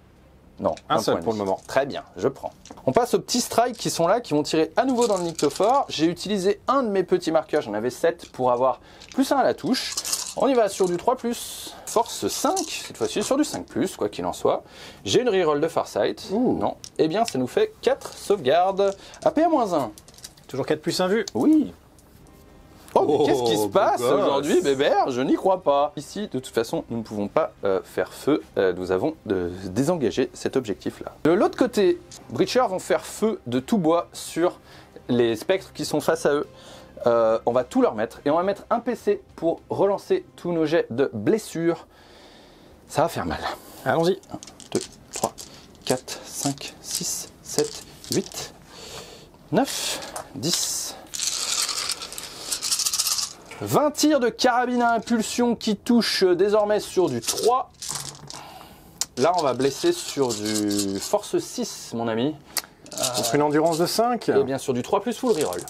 Non, un seul point de pour vie. le moment. Très bien, je prends. On passe aux petits strikes qui sont là, qui vont tirer à nouveau dans le Nyctophore. J'ai utilisé un de mes petits marqueurs, j'en avais 7 pour avoir +1 à la touche. On y va sur du 3+, force 5, cette fois-ci sur du 5+, quoi qu'il en soit. J'ai une reroll de Farsight. Non. Eh bien, ça nous fait 4 sauvegardes à PA-1. Toujours 4+1 vue. Oui. Oh, mais qu'est-ce qui se passe gosse. aujourd'hui, Bébert? Je n'y crois pas. Ici, de toute façon, nous ne pouvons pas faire feu. Nous avons désengagé cet objectif-là. De l'autre côté, Breachers vont faire feu de tout bois sur les spectres qui sont face à eux. On va tout leur mettre et on va mettre un PC pour relancer tous nos jets de blessures. Ça va faire mal. Allons-y. 1, 2, 3, 4, 5, 6, 7, 8, 9, 10... 20 tirs de carabine à impulsion qui touchent désormais sur du 3. Là, on va blesser sur du force 6, mon ami. Contre une endurance de 5. Et bien sur du 3+ full reroll.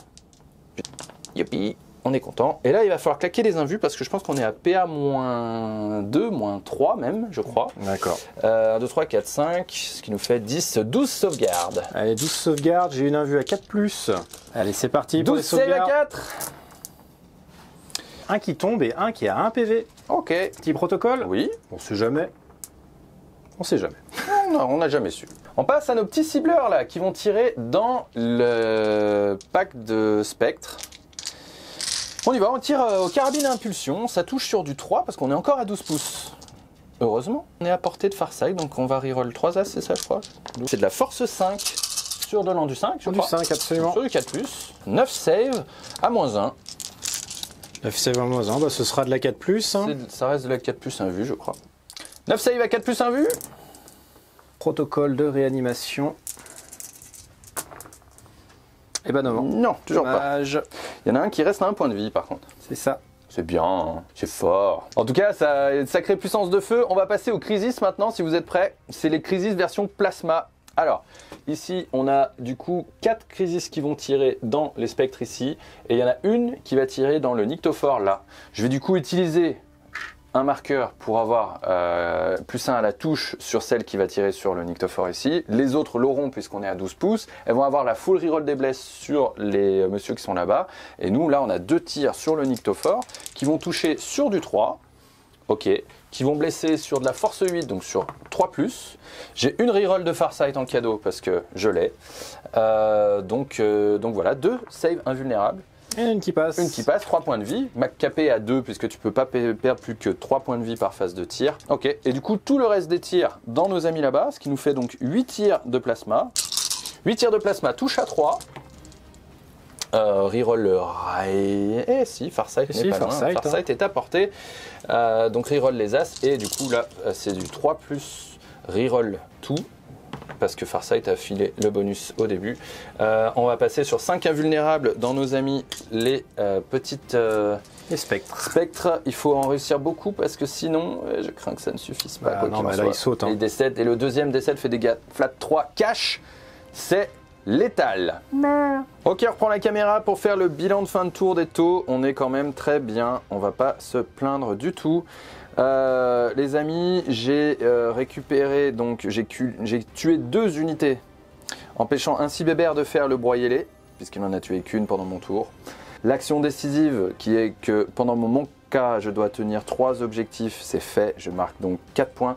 Youpi, on est content. Et là, il va falloir claquer les invus parce que je pense qu'on est à PA-2, -3 même, je crois. D'accord. 1, 2, 3, 4, 5, ce qui nous fait 10, 12 sauvegardes. Allez, 12 sauvegardes, j'ai une invue à 4+. Allez, c'est parti pour les 12 save à sauvegardes. 4. Un qui tombe et un qui a 1 PV. Ok. Petit protocole. Oui. On sait jamais. On sait jamais. Non, on n'a jamais su. On passe à nos petits cibleurs là, qui vont tirer dans le pack de spectres. On y va, on tire au carabine à impulsion, ça touche sur du 3 parce qu'on est encore à 12 pouces. Heureusement, on est à portée de Farsight, donc on va reroll 3 As, c'est ça je crois. C'est de la force 5 sur de l'an du 5, je crois. Du 5, absolument. Sur du 4+, 9 save à -1. 9 save à -1, bah, ce sera de la 4+. Hein. Ça reste de la 4+, 1 vue je crois. 9 save à 4+, 1 vue. Protocole de réanimation. Et ben non, toujours pas. Il y en a un qui reste à 1 point de vie par contre. C'est ça. C'est bien, hein. C'est fort. En tout cas, ça a une sacrée puissance de feu. On va passer aux Crisis maintenant, si vous êtes prêts. C'est les Crisis version plasma. Alors, ici, on a du coup 4 Crisis qui vont tirer dans les spectres ici. Et il y en a une qui va tirer dans le Nyctophore là. Je vais du coup utiliser un marqueur pour avoir +1 à la touche sur celle qui va tirer sur le Nyctophore ici. Les autres l'auront puisqu'on est à 12 pouces. Elles vont avoir la full reroll des blesses sur les messieurs qui sont là-bas. Et nous, là, on a 2 tirs sur le Nyctophore qui vont toucher sur du 3. Ok. Qui vont blesser sur de la force 8, donc sur 3+. J'ai une reroll de Farsight en cadeau parce que je l'ai. Donc voilà, 2 save invulnérables. Et une qui passe. Une qui passe, 3 points de vie. Mac capé à 2 puisque tu peux pas perdre plus que 3 points de vie par phase de tir. Ok, et du coup tout le reste des tirs dans nos amis là-bas, ce qui nous fait donc 8 tirs de plasma. 8 tirs de plasma touche à 3. Reroll le rail. Eh si, Farsight n'est pas loin. Farsight est à portée. Donc reroll les As. Et du coup là, c'est du 3 plus reroll tout. Parce que Farsight a filé le bonus au début. On va passer sur 5 invulnérables dans nos amis, les petites les spectres. Spectres, il faut en réussir beaucoup parce que sinon, je crains que ça ne suffise pas. Bah, non, mais là il saute. Hein. Il décède, et le deuxième décède fait dégâts flat 3 cash. C'est létal. Ok, on reprend la caméra pour faire le bilan de fin de tour des taux. On est quand même très bien, on va pas se plaindre du tout. Les amis, j'ai récupéré, donc j'ai tué 2 unités, empêchant ainsi Bébert de faire le broyer-lait, puisqu'il n'en a tué qu'une pendant mon tour. L'action décisive, qui est que pendant mon cas, je dois tenir 3 objectifs, c'est fait, je marque donc 4 points.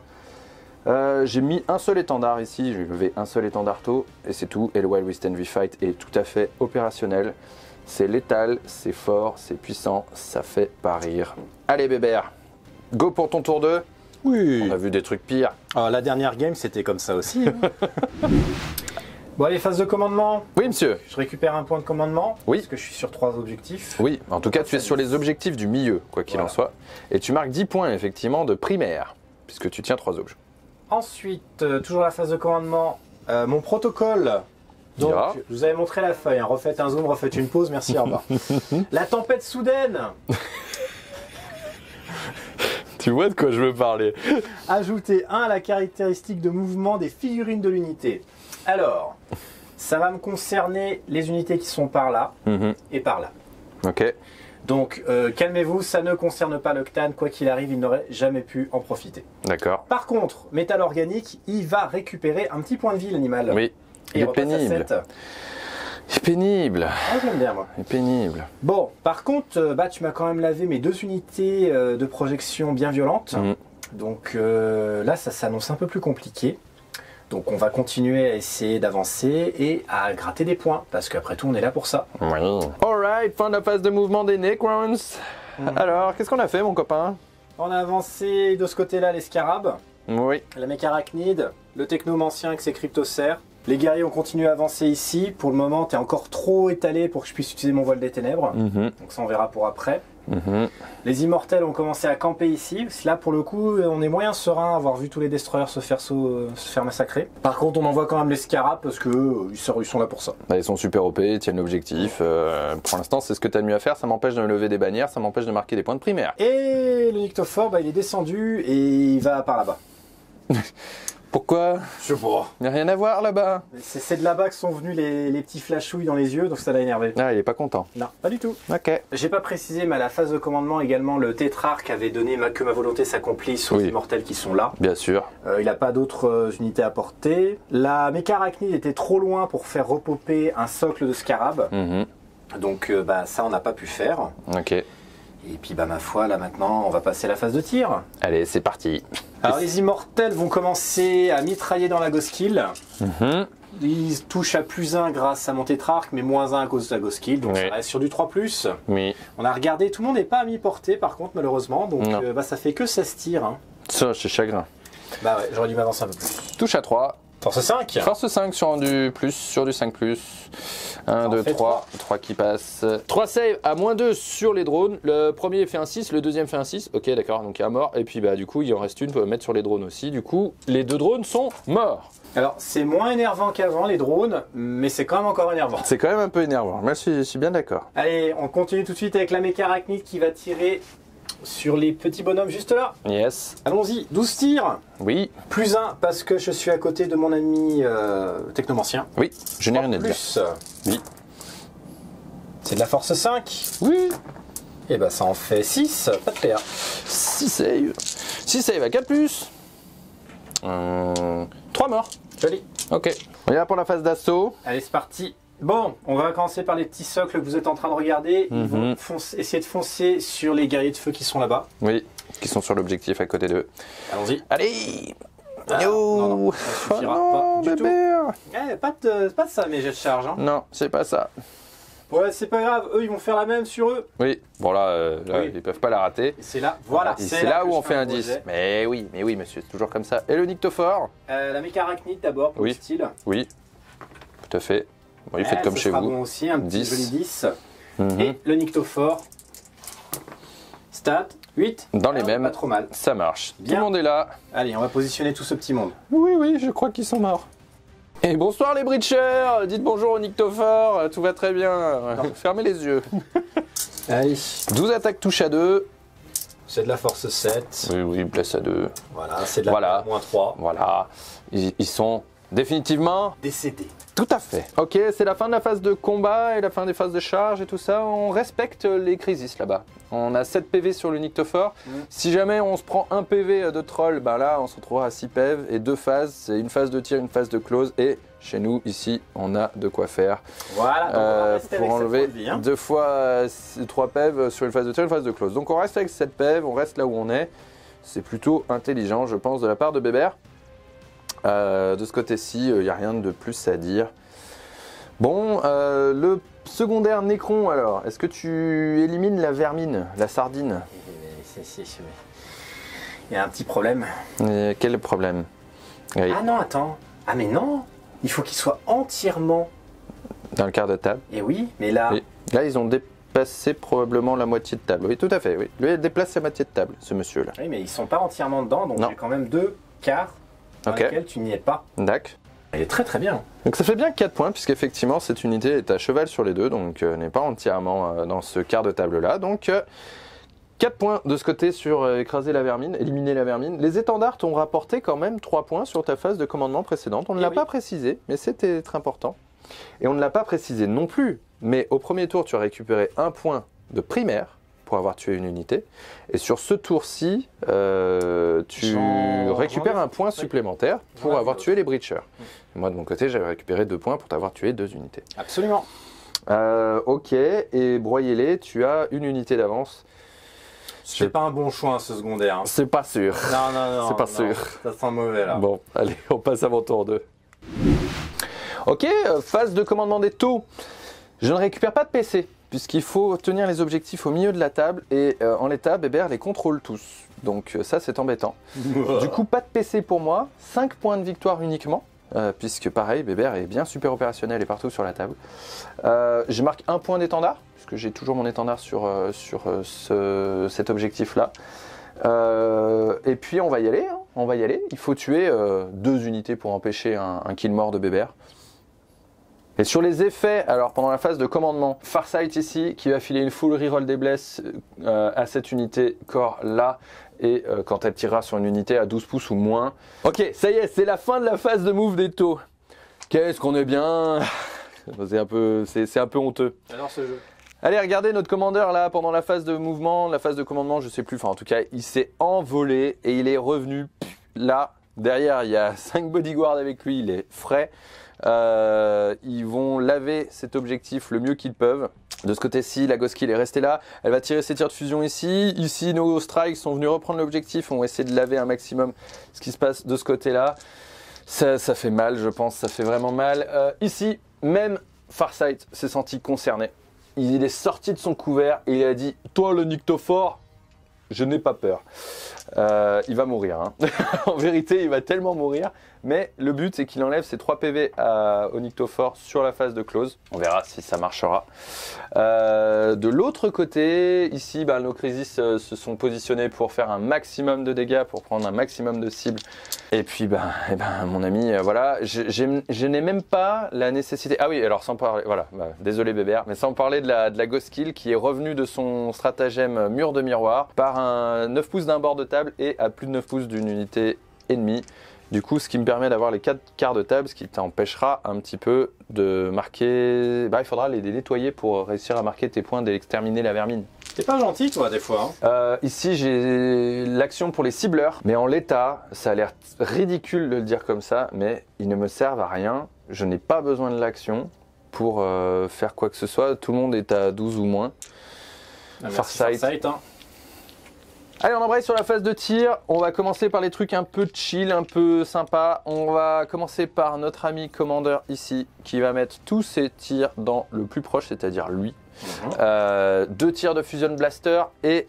J'ai mis un seul étendard ici, j'ai levé un seul étendardo, et c'est tout, et le While We Stand We Fight est tout à fait opérationnel. C'est létal, c'est fort, c'est puissant, ça fait pas rire. Allez Bébert, go pour ton tour 2. Oui. On a vu des trucs pires. Alors, la dernière game, c'était comme ça aussi. Hein. Bon, allez, phase de commandement. Oui, monsieur. Je récupère un point de commandement. Oui. Parce que je suis sur 3 objectifs. Oui, en tout cas, tu es sur les objectifs du milieu, quoi qu'il en soit. Et tu marques 10 points, effectivement, de primaire, puisque tu tiens 3 objets. Ensuite, toujours la phase de commandement, mon protocole. Donc, je vous avais montré la feuille. Hein. Refaites un zoom, refaites une pause. Merci, au revoir. La tempête soudaine. Tu vois de quoi je veux parler. Ajoutez 1 à la caractéristique de mouvement des figurines de l'unité. Alors, ça va me concerner les unités qui sont par là et par là. Ok. Donc, calmez-vous, ça ne concerne pas le CTAN. Quoi qu'il arrive, il n'aurait jamais pu en profiter. D'accord. Par contre, métal organique, il va récupérer un petit point de vie, l'animal. Oui, il est pénible. C'est pénible. Ah, j'aime bien, moi. C'est pénible. Bon, par contre, tu m'as quand même lavé mes 2 unités de projection bien violentes. Donc là, ça s'annonce un peu plus compliqué. Donc on va continuer à essayer d'avancer et à gratter des points. Parce qu'après tout, on est là pour ça. Oui. Alright, fin de la phase de mouvement des Necrons. Alors, qu'est-ce qu'on a fait, mon copain? On a avancé de ce côté-là les scarabs. Oui. La mécarachnide, le technomancien avec ses cryptocères. Les guerriers ont continué à avancer ici. Pour le moment, tu es encore trop étalé pour que je puisse utiliser mon voile des ténèbres. Donc ça, on verra pour après. Les immortels ont commencé à camper ici. Là, pour le coup, on est moyen serein à avoir vu tous les destroyers se faire massacrer. Par contre, on envoie quand même les scarabs parce que ils sont là pour ça. Bah, ils sont super OP, ils tiennent l'objectif. Pour l'instant, c'est ce que tu as de mieux à faire. Ça m'empêche de me lever des bannières, ça m'empêche de marquer des points de primaire. Et le Nyctophore, il est descendu et il va par là-bas. Pourquoi? Je sais pas. Il n'y a rien à voir là-bas. C'est de là-bas que sont venus les petits flashouilles dans les yeux, donc ça l'a énervé. Ah, il est pas content. Non, pas du tout. Ok. J'ai pas précisé, mais à la phase de commandement également, le tétrarque avait donné que ma volonté s'accomplisse aux immortels qui sont là. Bien sûr. Il n'a pas d'autres unités à porter. La mécarachnide était trop loin pour faire repopper un socle de scarab. Donc ça, on n'a pas pu faire. Ok. Et puis ma foi, là maintenant, on va passer à la phase de tir. Allez, c'est parti. Alors les immortels vont commencer à mitrailler dans la Ghost Kill. il touche à +1 grâce à mon tétrarque, mais -1 à cause de la Ghost-Kill, donc ça reste sur du 3+. Oui. On a regardé, tout le monde n'est pas à mi-portée par contre, malheureusement, donc ça fait que 16 tirs. Hein. Ça, c'est chagrin. Bah ouais, j'aurais dû m'avancer un peu plus. Touche à 3. Force 5. Force 5 sur du plus, sur du 5+. 1, 2, 3. 3 qui passent. 3 saves à -2 sur les drones. Le premier fait un 6, le deuxième fait un 6. Ok, d'accord, donc il y a mort. Et puis bah du coup, il en reste une pour mettre sur les drones aussi. Du coup, les 2 drones sont morts. Alors, c'est moins énervant qu'avant les drones, mais c'est quand même encore énervant. C'est quand même un peu énervant. Moi, je suis bien d'accord. Allez, on continue tout de suite avec la méca arachnide qui va tirer sur les petits bonhommes juste là. Yes. Allons-y, 12 tirs. Oui. +1 parce que je suis à côté de mon ami technomancien. Oui, je n'ai rien à dire. Plus. Oui. C'est de la force 5. Oui. Et bah ça en fait 6, pas de PA. 6 save. 6 save à 4+. 3 morts. Joli. Ok. On y va pour la phase d'assaut. Allez, c'est parti. Bon, on va commencer par les petits socles que vous êtes en train de regarder. Ils vont essayer de foncer sur les guerriers de feu qui sont là-bas. Oui, qui sont sur l'objectif à côté d'eux. Allons-y. Allez. Non, ça suffira pas du bébé. tout. Pas de ça, mes jets de charge. Hein. Non, c'est pas ça. Ouais, c'est pas grave. Eux, ils vont faire la même sur eux. Oui. Bon là, Oui. ils peuvent pas la rater. Et c'est là, voilà. C'est là où on fait un 10. Mais oui, monsieur, c'est toujours comme ça. Et le nyctophore. La méca arachnide d'abord pour le style. Oui. Tout à fait. Bon, faites comme chez vous. Bon aussi, un petit 10. joli 10. Et le nyctophore. Stat 8. Dans les mêmes. Pas trop mal. Ça marche. Bien. Tout le monde est là. Allez, on va positionner tout ce petit monde. Oui, je crois qu'ils sont morts. Et bonsoir les breachers. Dites bonjour au nyctophore. Tout va très bien. Fermez les yeux. Allez. 12 attaques touche à 2. C'est de la force 7. Oui, blesse à 2. Voilà, c'est de la -3. Voilà. Ils sont définitivement décédés. Tout à fait. Ok, c'est la fin de la phase de combat et la fin des phases de charge et tout ça. On respecte les crises là-bas. On a 7 PV sur le nyctophore. Si jamais on se prend un PV de troll, ben là on se retrouvera à 6 PV et 2 phases. C'est une phase de tir, une phase de close. Et chez nous, ici, on a de quoi faire. Voilà, donc on va rester pour avec enlever cette vie, hein. 2 fois 3 PV sur une phase de tir, une phase de close. Donc on reste avec 7 PV, on reste là où on est. C'est plutôt intelligent, je pense, de la part de Bébert. De ce côté-ci, il n'y a rien de plus à dire. Bon, le secondaire Nécron, alors, est-ce que tu élimines la vermine, la sardine? Il y a un petit problème. Quel problème? Oui. Ah non, attends. Ah mais non, il faut qu'il soit entièrement... Dans le quart de table. Et oui, mais là... Oui. Là, ils ont dépassé probablement la moitié de table. Oui, tout à fait, oui. Lui, il déplace la moitié de table, ce monsieur-là. Oui, mais ils sont pas entièrement dedans, donc j'ai quand même 2 quarts dans lesquels tu n'y es pas. D'accord. Il est très très bien. Donc ça fait bien 4 points, puisqu'effectivement, cette unité est à cheval sur les deux, donc n'est pas entièrement dans ce quart de table-là. Donc 4 points de ce côté sur écraser la vermine, éliminer la vermine. Les étendards t'ont rapporté quand même 3 points sur ta phase de commandement précédente. On ne l'a pas précisé, mais c'était très important. Et on ne l'a pas précisé non plus, mais au premier tour, tu as récupéré 1 point de primaire pour avoir tué une unité. Et sur ce tour-ci, tu récupères un point supplémentaire pour avoir tué les breachers. Moi, de mon côté, j'avais récupéré 2 points pour t'avoir tué 2 unités. Absolument. Ok, et broyez-les, tu as une unité d'avance. C'est pas un bon choix, ce secondaire. Hein. C'est pas sûr. Non. C'est pas sûr. Ça sent mauvais, là. Bon, allez, on passe à mon tour 2. Ok, phase de commandement des taux. Je ne récupère pas de PC, puisqu'il faut tenir les objectifs au milieu de la table, et en l'état, Bébert les contrôle tous. Donc ça, c'est embêtant. Du coup, pas de PC pour moi, 5 points de victoire uniquement, puisque pareil, Bébert est bien super opérationnel et partout sur la table. Je marque 1 point d'étendard, puisque j'ai toujours mon étendard sur cet objectif-là. Et puis on va y aller, hein. On va y aller. Il faut tuer 2 unités pour empêcher un kill mort de Bébert. Et sur les effets, alors pendant la phase de commandement, Farsight ici, qui va filer une full reroll des blesses à cette unité corps là, et quand elle tirera sur une unité à 12 pouces ou moins. Ok, ça y est, c'est la fin de la phase de move des taux. Qu'est-ce qu'on est bien. C'est un peu honteux. J'adore ce jeu. Allez, regardez notre commandeur là, pendant la phase de mouvement, la phase de commandement, je sais plus, enfin en tout cas, il s'est envolé et il est revenu là. Derrière, il y a 5 bodyguards avec lui, il est frais. Ils vont laver cet objectif le mieux qu'ils peuvent. De ce côté-ci, la Ghost Kill est restée là. Elle va tirer ses tirs de fusion ici. Ici, nos strikes sont venus reprendre l'objectif. On va essayer de laver un maximum ce qui se passe de ce côté-là. Ça fait mal, je pense, ça fait vraiment mal. Ici, même Farsight s'est senti concerné. Il est sorti de son couvert et il a dit « Toi, le Nyctophore, je n'ai pas peur. » Il va mourir. Hein. En vérité, il va tellement mourir. Mais le but, c'est qu'il enlève ses 3 PV au Nyctophore sur la phase de close. On verra si ça marchera. De l'autre côté, ici, nos Crisis se sont positionnés pour faire un maximum de dégâts, pour prendre un maximum de cibles. Et puis, mon ami, voilà, je n'ai même pas la nécessité... Ah oui, alors sans parler... Voilà, désolé Bébert, mais sans parler de la Ghost Kill qui est revenue de son stratagème mur de miroir par un 9 pouces d'un bord de table et à plus de 9 pouces d'une unité ennemie. Du coup, ce qui me permet d'avoir les 4 quarts de table, ce qui t'empêchera un petit peu de marquer... il faudra les nettoyer pour réussir à marquer tes points d'exterminer la vermine. T'es pas gentil, toi, des fois. Hein. Ici, j'ai l'action pour les cibleurs, mais en l'état, ça a l'air ridicule de le dire comme ça, mais ils ne me servent à rien. Je n'ai pas besoin de l'action pour faire quoi que ce soit. Tout le monde est à 12 ou moins. Farsight, hein. Allez, on embraye sur la phase de tir. On va commencer par les trucs un peu chill, un peu sympa. On va commencer par notre ami Commander ici, qui va mettre tous ses tirs dans le plus proche, c'est-à-dire lui. 2 tirs de Fusion Blaster et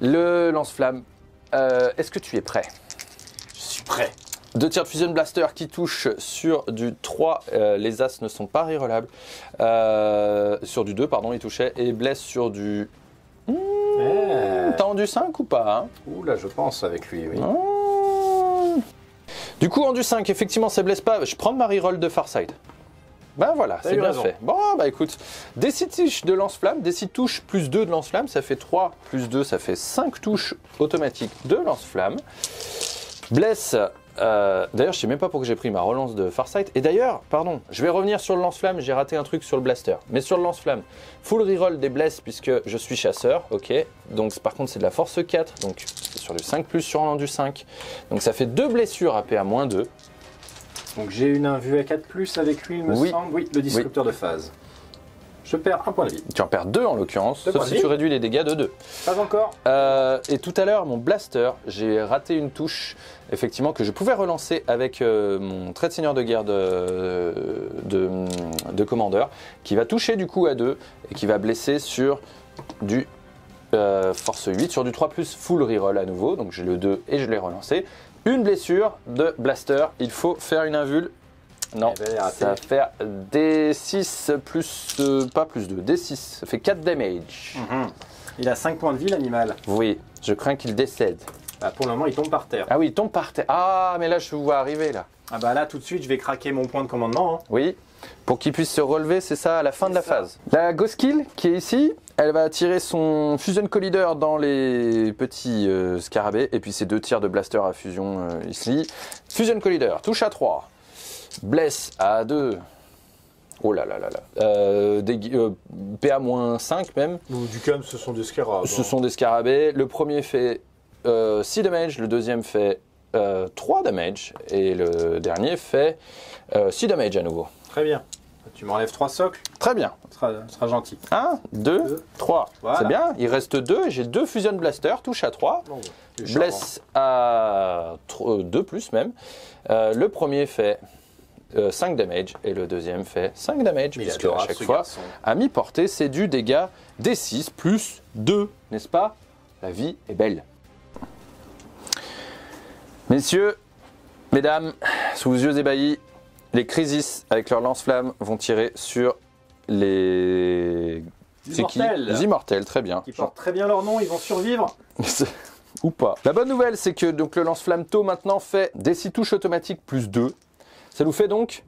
le lance-flamme. Est-ce que tu es prêt? Je suis prêt. 2 tirs de Fusion Blaster qui touchent sur du 3, les As ne sont pas rerolables. Sur du 2, pardon, il touchait. Et blesse sur du... T'as en du 5 ou pas hein? Ouh là, je pense avec lui, oui. Du coup, en du 5, effectivement, ça blesse pas. Je prends ma reroll de Farsight. Voilà, c'est bien fait. Bon, écoute, des 6 touches de lance-flamme, des 6 touches plus 2 de lance-flamme, ça fait 3 plus 2, ça fait 5 touches automatiques de lance-flamme. Blesse, d'ailleurs, je sais même pas pourquoi j'ai pris ma relance de Farsight. Et d'ailleurs, pardon, je vais revenir sur le lance-flamme, j'ai raté un truc sur le blaster. Mais sur le lance-flamme, full reroll des blesses puisque je suis chasseur, ok. Donc par contre, c'est de la force 4, donc c'est sur du 5+, sur un du 5. Donc ça fait 2 blessures AP à -2. Donc j'ai une invue à 4+, avec lui, il me semble. Oui, le disrupteur de phase. Je perds 1 point de vie. Tu en perds 2 en l'occurrence, sauf si tu réduis les dégâts de 2. Pas encore. Et tout à l'heure, mon blaster, j'ai raté une touche, effectivement, que je pouvais relancer avec mon trait de seigneur de guerre de Commander, qui va toucher du coup à 2 et qui va blesser sur du force 8, sur du 3+, full reroll à nouveau. Donc j'ai le 2 et je l'ai relancé. Une blessure de blaster, il faut faire une invul. Non, ça va faire D6 plus... pas plus 2, D6, ça fait 4 damage. Il a 5 points de vie l'animal. Oui, je crains qu'il décède. Pour le moment, il tombe par terre. Ah oui, il tombe par terre. Ah, mais là, je vous vois arriver, là. Là, tout de suite, je vais craquer mon point de commandement. Hein. Oui, pour qu'il puisse se relever, c'est ça, à la fin de la phase. La Ghost Kill, qui est ici, elle va tirer son Fusion Collider dans les petits scarabées. Et puis, ces 2 tirs de blaster à fusion ici. Fusion Collider, touche à 3. Blesse à 2. Oh là là là là. PA-5 même. Du calme, ce sont des scarabées. Ce sont des scarabées. Le premier fait 6 damage, le deuxième fait 3 damage et le dernier fait 6 damage à nouveau. Très bien. Tu m'enlèves 3 socles. Très bien. Ça sera gentil. 1, 2, 3. Voilà. C'est bien. Il reste 2 et j'ai 2 Fusion Blaster, touche à 3. Bon, blesse à 2 plus même. Le premier fait 5 damage et le deuxième fait 5 damage, puisque à chaque fois, à mi-portée, c'est du dégât D6 plus 2, n'est-ce pas? La vie est belle. Messieurs, mesdames, sous vos yeux ébahis, les Crisis, avec leur lance-flamme, vont tirer sur les... Les immortels, très bien. Ils portent très bien leur nom, ils vont survivre. Ou pas. La bonne nouvelle, c'est que donc, le lance-flamme tôt maintenant fait des 6 touches automatiques plus 2. Ça nous fait donc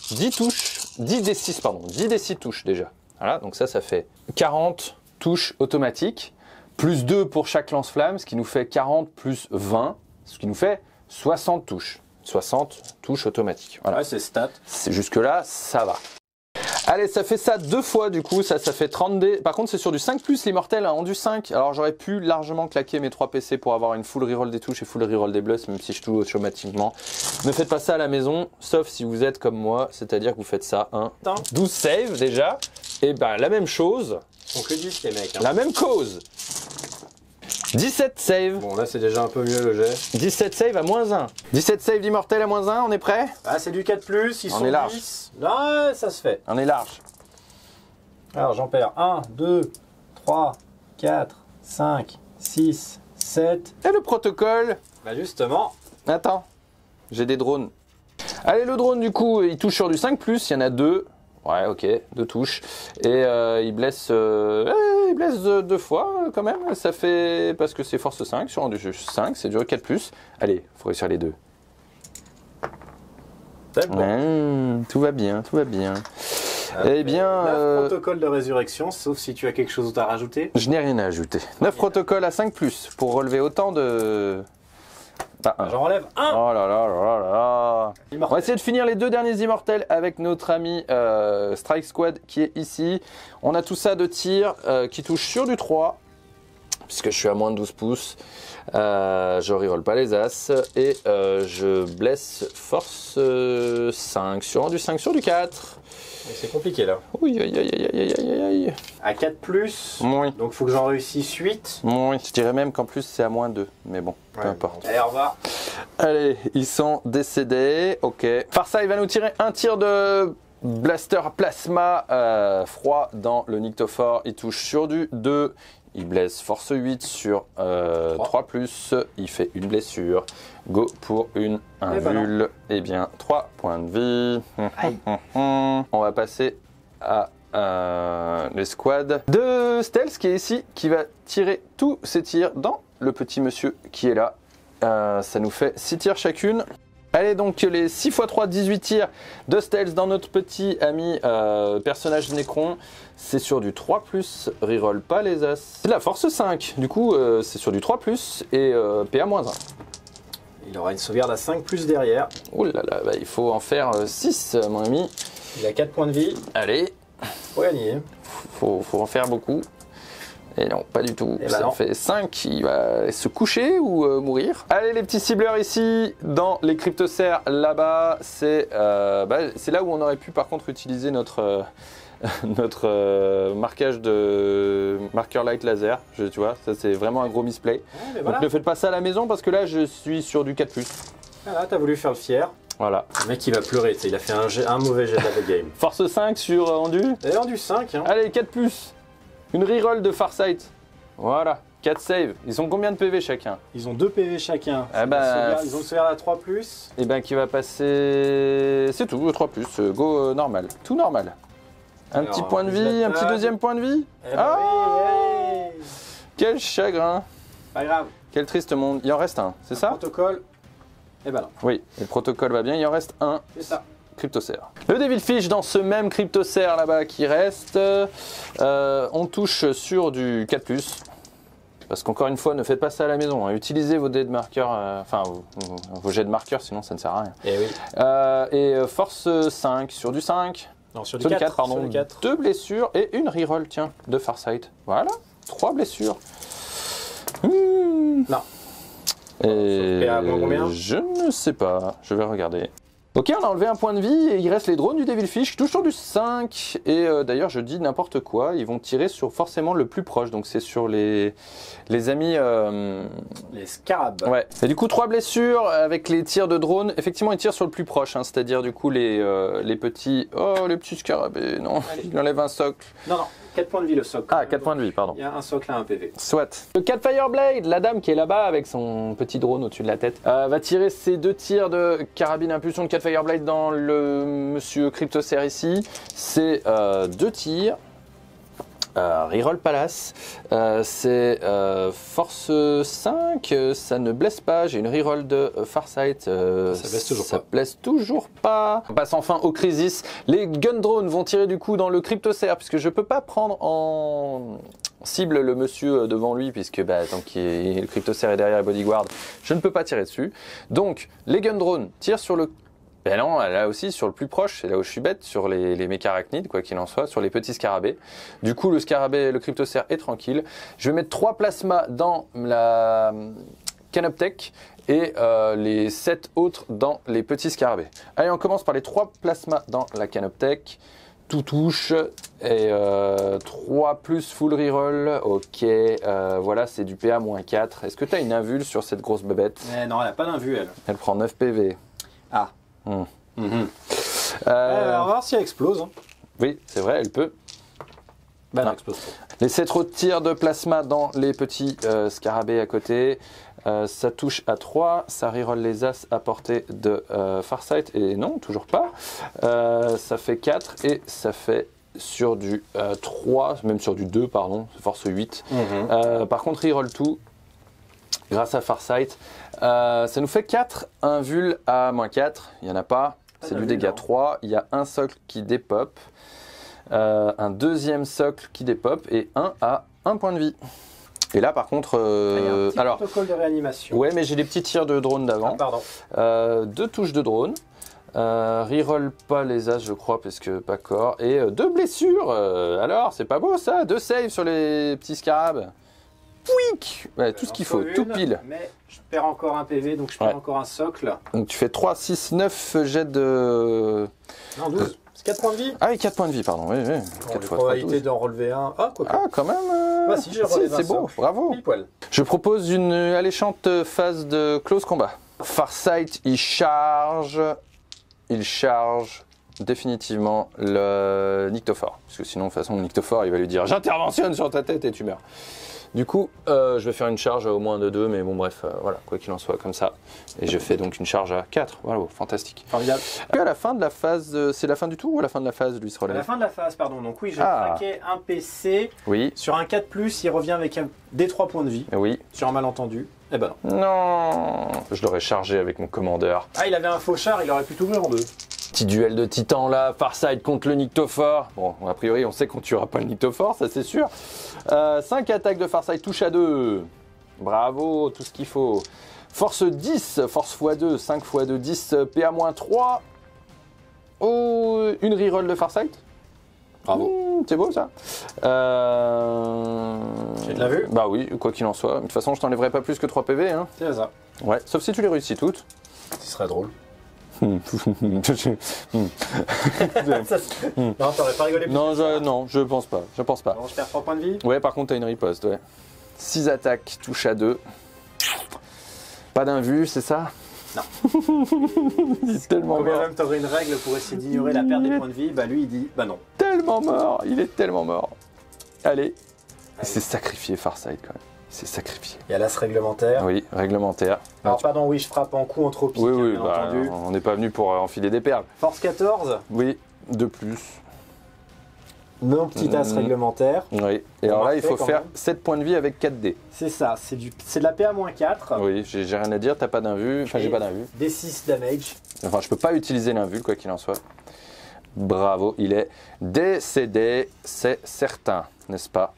10 touches, 10 D6, pardon, 10 D6 touches déjà. Voilà, donc ça fait 40 touches automatiques, plus 2 pour chaque lance-flamme, ce qui nous fait 40 plus 20, ce qui nous fait 60 touches. 60 touches automatiques. Voilà. Ouais, c'est stat. Jusque-là, ça va. Allez, ça fait ça 2 fois du coup, ça fait 30 dés. Par contre, c'est sur du 5+, l'immortel en du 5. Alors j'aurais pu largement claquer mes 3 PC pour avoir une full reroll des touches et full reroll des blesses, même si je touche automatiquement. Ne faites pas ça à la maison, sauf si vous êtes comme moi, c'est-à-dire que vous faites ça 12 save déjà. Et la même chose. On que 10 les mecs. Hein. La même cause. 17 save. Bon, là, c'est déjà un peu mieux le jet. 17 save à -1. 17 save d'immortel à -1, on est prêt? Ah, c'est du 4+, ils On sont est large. 10. Non, ça se fait. On est large. Alors, j'en perds 1, 2, 3, 4, 5, 6, 7. Et le protocole? Bah, justement. Attends, j'ai des drones. Allez, le drone, du coup, il touche sur du 5+, il y en a 2. Ouais, ok, 2 touches. Et il blesse 2 fois, quand même. Ça fait... Parce que c'est force 5, sur un du 5, c'est du 4+. Allez, faut réussir les 2. C'est bon. Tout va bien, tout va bien. Eh bien... 9 protocoles de résurrection, sauf si tu as quelque chose à rajouter. Je n'ai rien à ajouter. 9 protocoles à 5+, pour relever autant de... Bah, J'en relève 1. Oh là là là là là. On va essayer de finir les 2 derniers immortels avec notre ami Strike Squad qui est ici. On a tout ça de tir qui touche sur du 3, puisque je suis à moins de 12 pouces. Je reroll pas les as et je blesse force 5 sur du 5 sur du 4. C'est compliqué là. Oui, aïe aïe aïe aïe aïe aïe. À 4+, Oui. donc faut que j'en réussisse 8. Oui, je dirais même qu'en plus c'est à moins 2, mais bon, peu importe. Allez, au revoir. Allez, ils sont décédés, ok. Farsa, il va nous tirer un tir de blaster plasma froid dans le Nyctophore. Il touche sur du 2, il blesse force 8 sur 3+, il fait une blessure. Go pour une invul. Eh bien, 3 points de vie. On va passer à l'escouade de Stealth qui est ici, qui va tirer tous ses tirs dans le petit monsieur qui est là. Ça nous fait 6 tirs chacune. Allez, donc les 6 x 3, 18 tirs de Stealth dans notre petit ami personnage Necron. C'est sur du 3+, reroll pas les as. C'est de la force 5, du coup c'est sur du 3+, et PA-1. Il aura une sauvegarde à 5+ derrière. Ouh là là, bah, il faut en faire 6 mon ami. Il a 4 points de vie. Allez, Faut gagner. faut en faire beaucoup. Et non, pas du tout. Et ça bah fait 5. Il va se coucher ou mourir. Allez, les petits cibleurs ici, dans les cryptocères là-bas. C'est là où on aurait pu par contre utiliser notre marquage de marqueur light laser. Tu vois, ça c'est vraiment un gros misplay. Ouais, Donc ne faites pas ça à la maison parce que là je suis sur du 4+. Voilà, t'as voulu faire le fier. Voilà. Le mec il va pleurer, il a fait un mauvais jet de la game. Force 5 sur Endu. D'ailleurs du 5, hein. Allez, 4+. Une reroll de Farsight. Voilà. 4 saves. Ils ont combien de PV chacun? Ils ont 2 PV chacun. Ah bah, ils ont le sauvegarde à 3+. Et ben qui va passer... C'est tout, 3+. Go normal. Tout normal. Un Alors, petit point de vie, un petit deuxième point de vie. Eh bah oui. Quel chagrin. Pas grave. Quel triste monde. Il en reste un, c'est ça? Protocole. Eh ben non. Oui, le protocole va bien. Il en reste un. C'est ça. Cryptocère. Le Devilfish dans ce même cryptocère là-bas qui reste. On touche sur du 4+. Parce qu'encore une fois, ne faites pas ça à la maison. Hein. Utilisez vos dés de marqueurs, vos jets de marqueurs, sinon ça ne sert à rien. Eh oui. Et force 5 sur du 5. Non, sur du 4, pardon. Sur du 4. 2 blessures et une reroll, tiens, de Farsight. Voilà, 3 blessures. Non. Et PA moins combien? je ne sais pas, je vais regarder. Ok, on a enlevé un point de vie et il reste les drones du Devilfish qui touchent sur du 5. Et d'ailleurs, je dis n'importe quoi, ils vont tirer sur forcément le plus proche. Donc c'est sur les amis... Les scarabs. Ouais. Et du coup, 3 blessures avec les tirs de drone. Effectivement, ils tirent sur le plus proche, hein, c'est-à-dire du coup les petits... Oh, les petits scarabées, non, Allez. il enlève un socle. Non, 4 points de vie le socle. Ah, 4 points de vie, pardon. Il y a un socle à un PV. Soit. Le Cat Fireblade, la dame qui est là-bas avec son petit drone au-dessus de la tête, va tirer ses 2 tirs de carabine impulsion de Cat Fireblade dans le monsieur Cryptocère ici. C'est 2 tirs. Reroll Palace. C'est force 5. Ça ne blesse pas. J'ai une reroll de Farsight. Ça blesse toujours ça pas. blesse toujours pas. On passe enfin au Crisis. Les gun drones vont tirer du coup dans le Cryptocère puisque je peux pas prendre en cible le monsieur devant lui puisque tant que le Cryptocère est derrière la bodyguard, je ne peux pas tirer dessus. Donc les gun drones tirent sur le... Ben non, là aussi sur le plus proche, c'est là où je suis bête, sur les mécarachnides, quoi qu'il en soit, sur les petits scarabées. Du coup, le scarabée, le cryptocère est tranquille. Je vais mettre 3 plasmas dans la canoptech et les 7 autres dans les petits scarabées. Allez, on commence par les 3 plasmas dans la canoptech. tout touche. Et 3 plus full reroll. Ok, voilà, c'est du PA-4. Est-ce que tu as une invul sur cette grosse bébête? Non, elle n'a pas d'invul, elle. Elle prend 9 PV. Ah. Hmm. On va voir si elle explose. Hein. Oui, c'est vrai, elle peut. Bah, elle explose. Laissez trop de tirs de plasma dans les petits scarabées à côté. Ça touche à 3, ça reroll les as à portée de Farsight. Et non, toujours pas. Ça fait 4 et ça fait sur du 3, même sur du 2, pardon, force 8. Par contre, reroll tout grâce à Farsight. Ça nous fait 4 invul à -4. Il n'y en a pas. C'est du dégât 3. Il y a un socle qui dépop. Un deuxième socle qui dépop et un à 1 point de vie. Et là par contre, il y a un petit protocole de réanimation. Ouais, mais j'ai des petits tirs de drone d'avant. Ah, pardon. 2 touches de drone. Reroll pas les as, je crois, parce que pas corps. Et 2 blessures. Alors, c'est pas beau ça. 2 saves sur les petits scarabs. Pouic, ouais, tout ce qu'il faut, tout pile. Mais je perds encore un PV, donc je perds encore un socle. Donc tu fais 3, 6, 9 jets de... Non, 12. C'est 4 points de vie. Ah oui, 4 points de vie, pardon. Oui, oui. 4 fois probabilité d'en relever un. Ah, quoi. Ah, quand même. Bah, si, j'ai relevé c'est beau, bravo. Pile poil. Je propose une alléchante phase de close combat. Farsight, il charge définitivement le Nyctophore. Parce que sinon, de toute façon, le Nyctophore, il va lui dire « J'interventionne sur ta tête et tu meurs ». Du coup, je vais faire une charge au moins de 2, mais bon, bref, voilà, quoi qu'il en soit, comme ça. Et je fais donc une charge à 4. Voilà, fantastique. Formidable. Puis à la fin de la phase, c'est la fin du tour ou à la fin de la phase, lui se relève? À la fin de la phase, pardon. Donc oui, j'ai craqué un PC. Oui. Sur un 4+, il revient avec des 3 points de vie. Oui. Sur un malentendu. Eh ben non. Non, je l'aurais chargé avec mon commandeur. Ah, il avait un fauchard, il aurait pu t'ouvrir en 2. Petit duel de titans là, Farsight contre le Nyctophore. Bon, a priori, on sait qu'on tuera pas le Nyctophore, ça c'est sûr. 5 attaques de Farsight, touche à 2. Bravo, tout ce qu'il faut. Force 10, force x2, 5 x2, 10, PA-3. Oh, une reroll de Farsight. Bravo. C'est beau ça. J'ai de la vue. Bah oui, quoi qu'il en soit. De toute façon, je t'enlèverai pas plus que 3 PV. Hein. C'est ça. Ouais, sauf si tu les réussis toutes. Ce serait drôle. Non, Non, t'aurais pas rigolé plus. Non, je pense pas. Je pense pas. Bon, je perds 3 points de vie. Ouais, par contre, t'as une riposte, ouais. 6 attaques, touche à 2. Pas d'invue, c'est ça? Non. Il est tellement mort. Même t'aurais une règle pour essayer d'ignorer la perte des points de vie, bah lui il dit bah non. Tellement mort, il est tellement mort. Allez. Il s'est sacrifié Farsight quand même. Il s'est sacrifié. Il y a l'as réglementaire. Oui, réglementaire. Alors pardon, oui, je frappe en coup anthropique, oui, bien bah, entendu. on n'est pas venu pour enfiler des perles. Force 14. Oui, de plus. Mon petit as réglementaire. Oui, et alors là, il faut faire 7 points de vie avec 4 dés. C'est ça, c'est de la PA-4. Oui, j'ai rien à dire, t'as pas d'invue, enfin j'ai pas d'invue. D6 damage. Enfin, je peux pas utiliser l'invue, quoi qu'il en soit. Bravo, il est décédé, c'est certain, n'est-ce pas?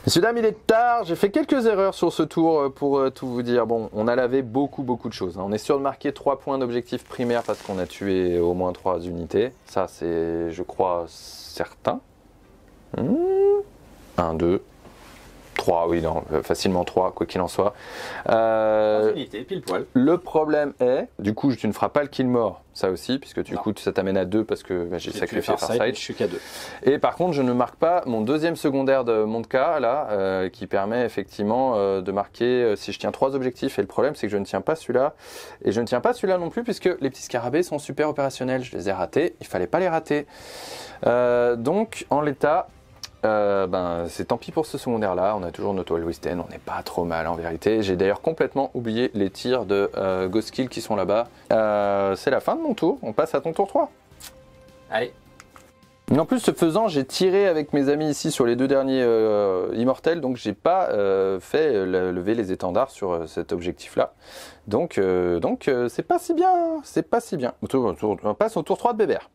Messieurs, dames, il est tard, j'ai fait quelques erreurs sur ce tour pour tout vous dire. Bon, on a lavé beaucoup de choses. On est sûr de marquer 3 points d'objectif primaire parce qu'on a tué au moins 3 unités. Ça, c'est, je crois, certain. 1, 2, 3, oui, non, facilement 3, quoi qu'il en soit. 3 unités, pile poil. Le problème est, du coup, tu ne feras pas le kill mort, ça aussi, puisque du coup, ça t'amène à 2 parce que j'ai sacrifié Farsight. Je suis qu'à 2. Et par contre, je ne marque pas mon deuxième secondaire de Montka, là, qui permet effectivement de marquer si je tiens 3 objectifs. Et le problème, c'est que je ne tiens pas celui-là. Et je ne tiens pas celui-là non plus, puisque les petits scarabées sont super opérationnels. Je les ai ratés, il fallait pas les rater. Donc, en l'état... c'est tant pis pour ce secondaire là, on a toujours notre Wisten, on n'est pas trop mal en vérité. J'ai d'ailleurs complètement oublié les tirs de Ghost Kill qui sont là-bas. C'est la fin de mon tour, on passe à ton tour 3. Allez. Et en plus, ce faisant, j'ai tiré avec mes amis ici sur les 2 derniers immortels, donc j'ai pas fait lever les étendards sur cet objectif là. Donc c'est pas si bien, c'est pas si bien. On passe au tour 3 de Bébert.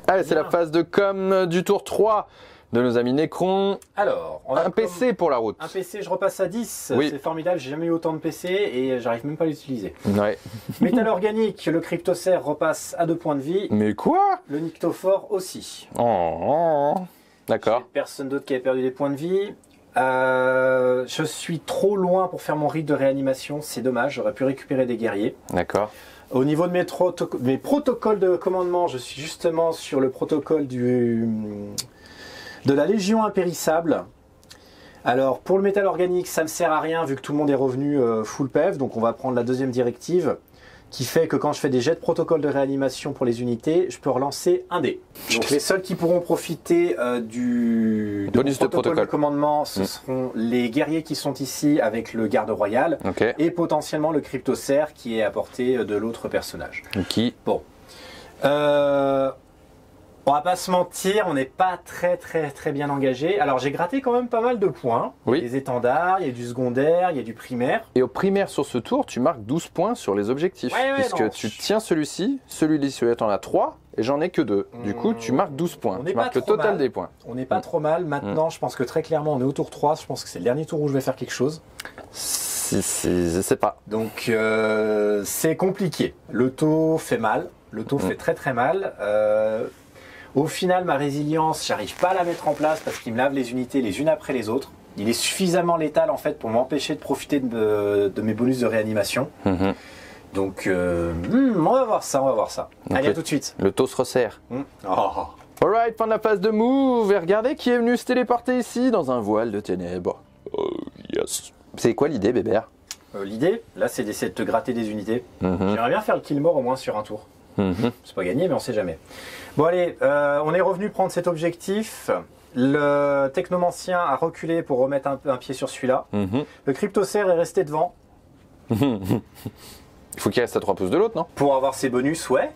Allez, c'est la phase de com du tour 3 de nos amis Necron. Alors, on a un PC pour la route. Un PC, je repasse à 10. Oui. C'est formidable, j'ai jamais eu autant de PC et j'arrive même pas à l'utiliser. Ouais. Métal organique, le cryptocère repasse à 2 points de vie. Mais quoi? Le Nyctophore aussi. D'accord. Personne d'autre qui avait perdu des points de vie. Je suis trop loin pour faire mon rite de réanimation, c'est dommage, j'aurais pu récupérer des guerriers. D'accord. Au niveau de mes protocoles de commandement, je suis justement sur le protocole de la Légion impérissable. Alors pour le métal organique, ça ne me sert à rien vu que tout le monde est revenu full PEV, donc on va prendre la deuxième directive qui fait que quand je fais des jets de protocole de réanimation pour les unités, je peux relancer un dé. Donc les seuls qui pourront profiter du bonus de protocole de protocole commandement, ce seront les guerriers qui sont ici avec le garde royal et potentiellement le cryptocère qui est à portée de l'autre personnage. Qui Bon. On va pas se mentir, on n'est pas très bien engagé. Alors j'ai gratté quand même pas mal de points. Oui. Des étendards, il y a du secondaire, il y a du primaire. Et au primaire sur ce tour, tu marques 12 points sur les objectifs. Puisque tu tiens celui-ci, celui-là t'en as 3 et j'en ai que 2. Du coup, tu marques 12 points. Tu marques le total des points. On n'est pas trop mal. Maintenant, je pense que très clairement, on est au tour 3. Je pense que c'est le dernier tour où je vais faire quelque chose. Je sais pas. Donc c'est compliqué. Le taux fait mal. Le taux fait très mal. Au final, ma résilience, j'arrive pas à la mettre en place parce qu'il me lave les unités les unes après les autres. Il est suffisamment létal en fait pour m'empêcher de profiter de mes bonus de réanimation. Donc, on va voir ça, Donc allez, à tout de suite. Le taux se resserre. Alright, fin de la phase de move. Et regardez qui est venu se téléporter ici dans un voile de ténèbres. Oh yes. C'est quoi l'idée, Bébert? L'idée, là, c'est d'essayer de te gratter des unités. J'aimerais bien faire le kill mort au moins sur un tour. C'est pas gagné, mais on sait jamais. Bon allez, on est revenu prendre cet objectif. Le technomancien a reculé pour remettre un pied sur celui-là. Le cryptocère est resté devant. Il faut qu'il reste à 3 pouces de l'autre, non? Pour avoir ses bonus, ouais.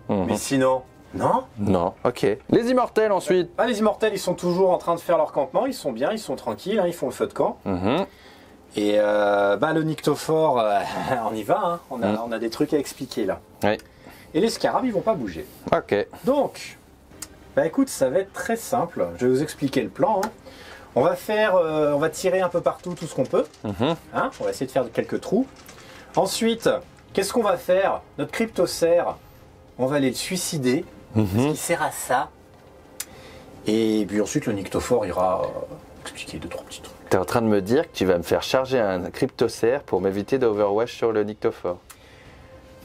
Mais sinon, non. Non, ok. Les immortels ensuite. Les immortels, ils sont toujours en train de faire leur campement. Ils sont bien, ils sont tranquilles, ils font le feu de camp. Et le Nyctophore, on y va. Hein. On a des trucs à expliquer là. Oui. Et les scarabs, ils vont pas bouger. Ok. Donc, écoute, ça va être très simple. Je vais vous expliquer le plan. Hein. On va tirer un peu partout tout ce qu'on peut. Hein. On va essayer de faire quelques trous. Ensuite, qu'est-ce qu'on va faire? Notre cryptocère, on va aller le suicider. Parce qu'il sert à ça. Et puis ensuite, le Nyctophore ira expliquer 2-3 petits trucs. T'es en train de me dire que tu vas me faire charger un cryptocère pour m'éviter d'overwatch sur le Nyctophore?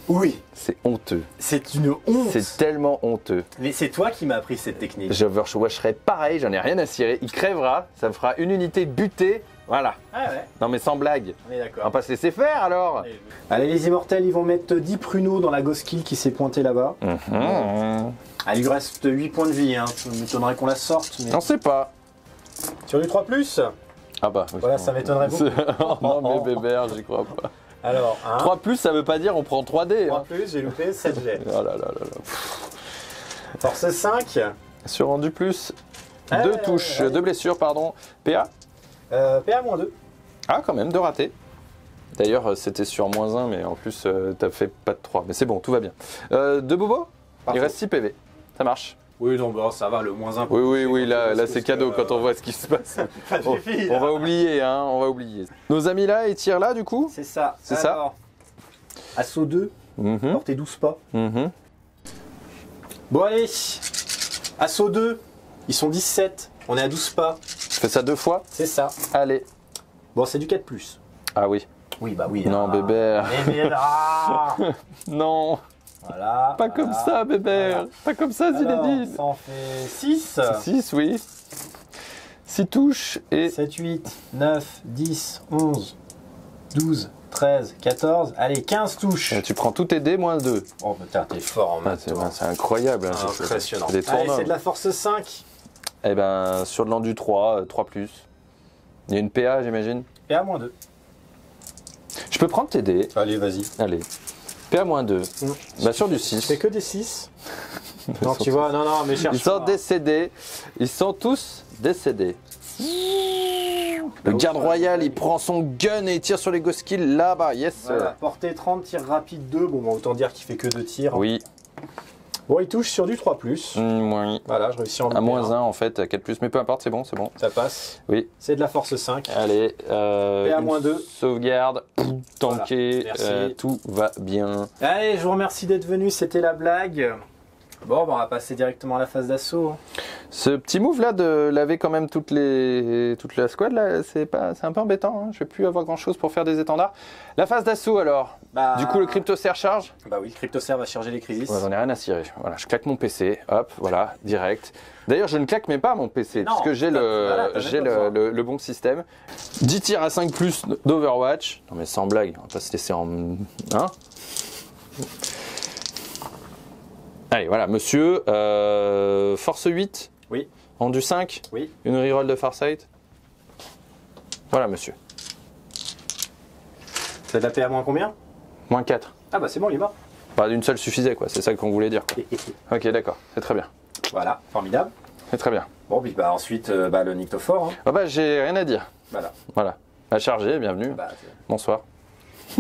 Oui. C'est honteux. C'est une honte. C'est tellement honteux. Mais c'est toi qui m'as appris cette technique. J'overwatcherai pareil, j'en ai rien à cirer. Il crèvera, ça me fera une unité butée. Voilà. Ah ouais. Non mais sans blague. On est d'accord. On va pas se laisser faire alors. Allez, les immortels, ils vont mettre 10 pruneaux dans la ghost kill qui s'est pointée là-bas. Il lui reste 8 points de vie. Hein. Ça m'étonnerait qu'on la sorte. Mais... On sait pas. Sur du 3+. Ah bah. Oui. Voilà, ça m'étonnerait beaucoup. Non mais bébert, j'y crois pas. Alors, 3+, ça veut pas dire on prend 3D. 3+, j'ai loupé 7 jets. Oh là là là là. Force 5. Sur rendu plus. 2 touches, 2 blessures, pardon. PA PA-2. Ah, quand même, 2 ratés. D'ailleurs, c'était sur -1, mais en plus, t'as fait pas de 3. Mais c'est bon, tout va bien. 2 bobos. Il reste 6 PV. Ça marche. Oui, donc ça va, le -1. Oui, là c'est cadeau quand on voit ce qui se passe. On va oublier, hein, on va oublier. Nos amis là, ils tirent là du coup? C'est ça. C'est ça. Assaut 2, portez 12 pas. Bon allez, assaut 2, ils sont 17, on est à 12 pas. Je fais ça 2 fois? C'est ça. Allez. Bon, c'est du 4+. Ah oui. Oui, bah oui. Non, bébert. Non. Voilà. Pas comme ça, bébert. Voilà. Pas comme ça, Zinedine. Ça en fait 6. 6, oui. 6 touches et... 7, 8, 9, 10, 11, 12, 13, 14. Allez, 15 touches. Et tu prends tous tes dés moins 2. Oh putain, t'es fort en maths. C'est incroyable. Hein, impressionnant. Allez, c'est de la force 5. Eh ben, sur de l'endu 3, 3+. Il y a une PA, j'imagine. PA-2. Je peux prendre tes dés. Allez, vas-y. Allez. PA-2. Bah, sur du 6. Je fais que des 6. Non, tu vois, non, mais cherche. Ils sont décédés. Ils sont tous décédés. Le garde royal, il prend son gun et il tire sur les ghost kills là-bas. Yes. Voilà, portée 30, tir rapide 2. Bon, autant dire qu'il fait que 2 tirs. Oui. Bon, il touche sur du 3+. Oui. Voilà, je réussis en à -1 en fait, à 4+, mais peu importe, c'est bon, c'est bon. Ça passe. Oui. C'est de la force 5. Allez, PA-2. Sauvegarde, tanké, voilà. tout va bien. Allez, je vous remercie d'être venu, c'était la blague. Bon, on va passer directement à la phase d'assaut. Ce petit move là de laver quand même toute la squad là, c'est un peu embêtant. Hein. Je vais plus avoir grand chose pour faire des étendards. La phase d'assaut alors. Du coup le cryptocer charge. Bah oui, le cryptocer va charger les crisis. Ouais, j'en ai rien à cirer. Voilà, je claque mon PC, hop, voilà, direct. D'ailleurs, je ne claque même pas mon PC parce que j'ai le bon système. 10 tirs à 5 plus d'Overwatch. Non mais sans blague, on va pas se laisser en... Hein. Allez, voilà, monsieur. Force 8. Oui. Rendu 5. Oui. Une reroll de Farsight. Voilà, monsieur. C'est de la PA moins combien? Moins 4. Ah bah c'est bon, il est mort. Pas d'une seule suffisait, quoi. C'est ça qu'on voulait dire. Quoi. Ok, d'accord. C'est très bien. Voilà, formidable. C'est très bien. Bon, puis bah ensuite, le Nyctophore. Hein. Ah bah, j'ai rien à dire. Voilà. Voilà. À charger, bienvenue. Bah, Bonsoir.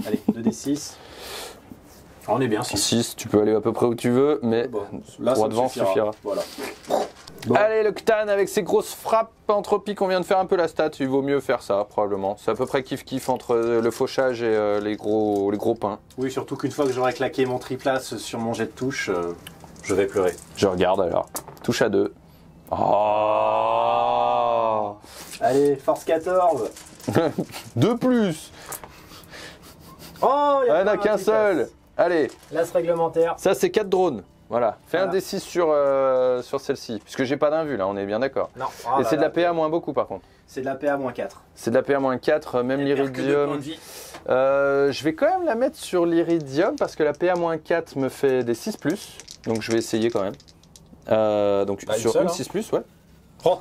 allez, 2d6. On est bien, 6. 6, tu peux aller à peu près où tu veux, mais Bon, là, droit ça devant suffira. Voilà. Bon. Allez, le Ctan avec ses grosses frappes entropiques, on vient de faire un peu la stat, il vaut mieux faire ça probablement. C'est à peu près kiff-kiff entre le fauchage et les gros pains. Oui, surtout qu'une fois que j'aurai claqué mon triplace sur mon jet de touche, je vais pleurer. Je regarde alors. Touche à 2. Oh Allez, force 14. 2 plus. Oh, il y en a qu'un seul. Allez, l'as réglementaire. ça c'est 4 drones. Voilà, fais Voilà. un D6 sur celle-ci, puisque j'ai pas d'invue là, on est bien d'accord. Non. Et c'est de la PA moins beaucoup par contre. C'est de la PA moins 4. C'est de la PA moins 4, même l'iridium. Je vais quand même la mettre sur l'iridium parce que la PA moins 4 me fait des 6 plus. Donc je vais essayer quand même. Donc Bah, sur une seule, une hein. 6 plus, ouais.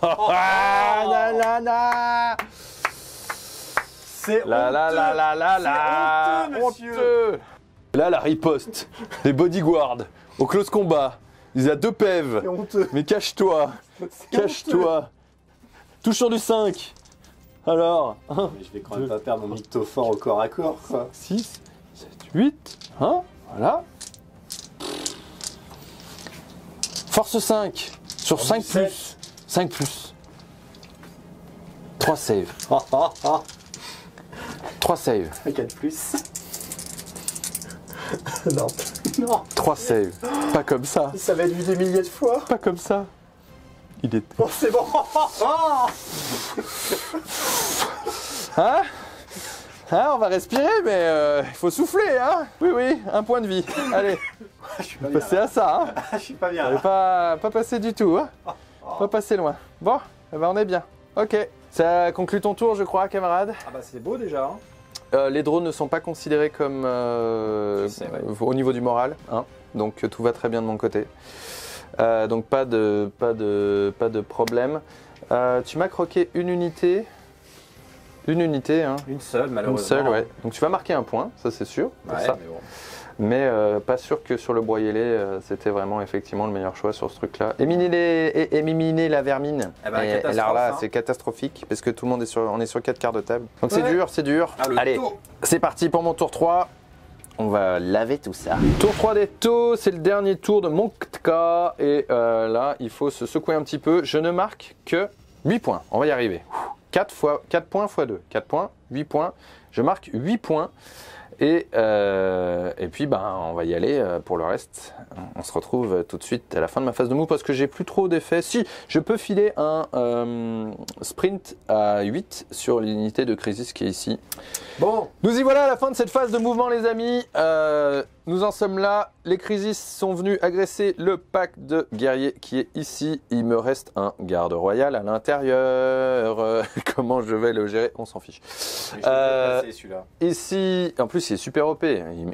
Ah, nanana. C'est La la la la la la. C'est honteux, monsieur. Honteux. Là la riposte des bodyguards au close combat. Il y a 2 PEV. C'est honteux. Mais cache-toi. Cache-toi. Touche sur du 5. Alors, 1, Mais je vais quand même pas perdre mon Nyctophore au corps à corps, quoi. 6, 7, 8, hein, voilà. Force 5, sur 5 7. plus, 5 plus. 3 save, 3 save, 4 plus. Non. Non. 3 save. Pas comme ça, Ça va être vu des milliers de fois. pas comme ça. Il est... Bon, c'est bon. Hein? Hein, on va respirer, mais il faut souffler, hein? Oui, oui, un point de vie. Allez, Je suis pas bien. passer à ça, hein? Je suis pas bien. On n'est pas passer du tout, hein? Pas passer loin. Bon, eh ben on est bien. Ok. Ça conclut ton tour, je crois, camarade. Ah bah c'est beau déjà. Hein. Les drones ne sont pas considérés comme sais, ouais. au niveau du moral, hein. Donc tout va très bien de mon côté. Donc pas de problème. Tu m'as croqué une unité. Une unité, hein. Une seule, malheureusement. Une seule, ouais. Donc tu vas marquer un point, ça c'est sûr. Pour Ouais, ça. mais bon. Mais pas sûr que sur le broyelé, c'était vraiment effectivement le meilleur choix sur ce truc-là. Éliminer la vermine. Eh ben, Et catastrophe, alors là, hein. c'est catastrophique parce que tout le monde est on est sur 4 quarts de table. Donc Ouais. c'est dur, c'est dur. Ah, le Allez, taux. c'est parti pour mon tour 3. On va laver tout ça. Tour 3 des taux, c'est le dernier tour de mon Ktka. Et là, il faut se secouer un petit peu. Je ne marque que 8 points. On va y arriver. 4 points x 2. 4 points, 8 points. Je marque 8 points. Et puis on va y aller pour le reste. On se retrouve tout de suite à la fin de ma phase de move parce que j'ai plus trop d'effets. Si, je peux filer un sprint à 8 sur l'unité de Crisis qui est ici. Bon. Nous y voilà à la fin de cette phase de mouvement les amis. Nous en sommes là. Les Crisis sont venus agresser le pack de guerriers qui est ici. Il me reste un garde royal à l'intérieur. Comment je vais le gérer? On s'en fiche. Je l'ai déplacé, celui-là. Ici, en plus il est super OP,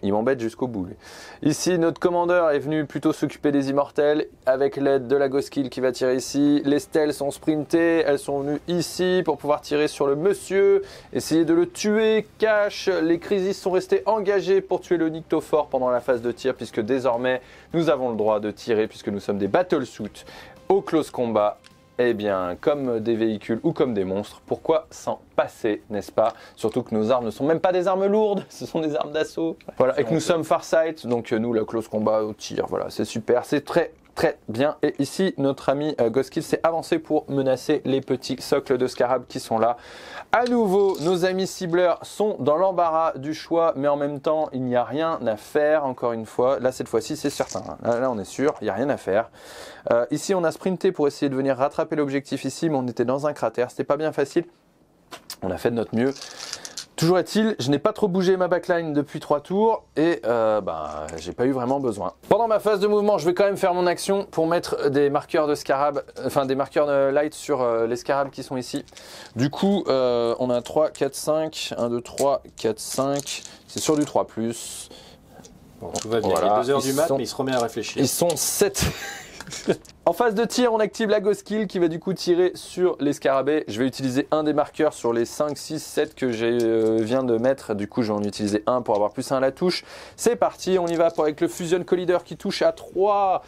il m'embête jusqu'au bout. Lui. Ici, notre commandeur est venu plutôt s'occuper des immortels avec l'aide de la Ghost-Kill qui va tirer ici. Les stèles sont sprintées, elles sont venues ici pour pouvoir tirer sur le monsieur, essayer de le tuer, cache. Les Crisis sont restés engagés pour tuer le Nyctophore pendant la phase de tir puisque désormais nous avons le droit de tirer puisque nous sommes des battlesuits au close combat. Eh bien, comme des véhicules ou comme des monstres, pourquoi s'en passer, n'est-ce pas? Surtout que nos armes ne sont même pas des armes lourdes, ce sont des armes d'assaut. Voilà, et que nous sommes Farsight, donc nous, la close combat au tir, voilà, c'est super. C'est très très bien. Et ici, notre ami Ghoskill s'est avancé pour menacer les petits socles de scarab qui sont là. À nouveau, nos amis cibleurs sont dans l'embarras du choix, mais en même temps, il n'y a rien à faire, encore une fois. Là, cette fois-ci, c'est certain. Là, on est sûr, il n'y a rien à faire. Ici, on a sprinté pour essayer de venir rattraper l'objectif ici, mais on était dans un cratère. C'était pas bien facile. On a fait de notre mieux. Toujours est-il, je n'ai pas trop bougé ma backline depuis 3 tours et j'ai pas eu vraiment besoin. Pendant ma phase de mouvement, je vais quand même faire mon action pour mettre des marqueurs de scarab, enfin des marqueurs de light sur les scarabs qui sont ici. Du coup, on a 3, 4, 5, 1, 2, 3, 4, 5, c'est sur du 3+. Bon, tout va bien, voilà. Il est 2h du mat, mais il se remet à réfléchir. Ils sont 7. En phase de tir, on active la Ghoskill qui va du coup tirer sur les scarabées. Je vais utiliser un des marqueurs sur les 5, 6, 7 que je viens de mettre. Du coup, je vais en utiliser un pour avoir plus 1 à la touche. C'est parti, on y va avec le Fusion Collider qui touche à 3.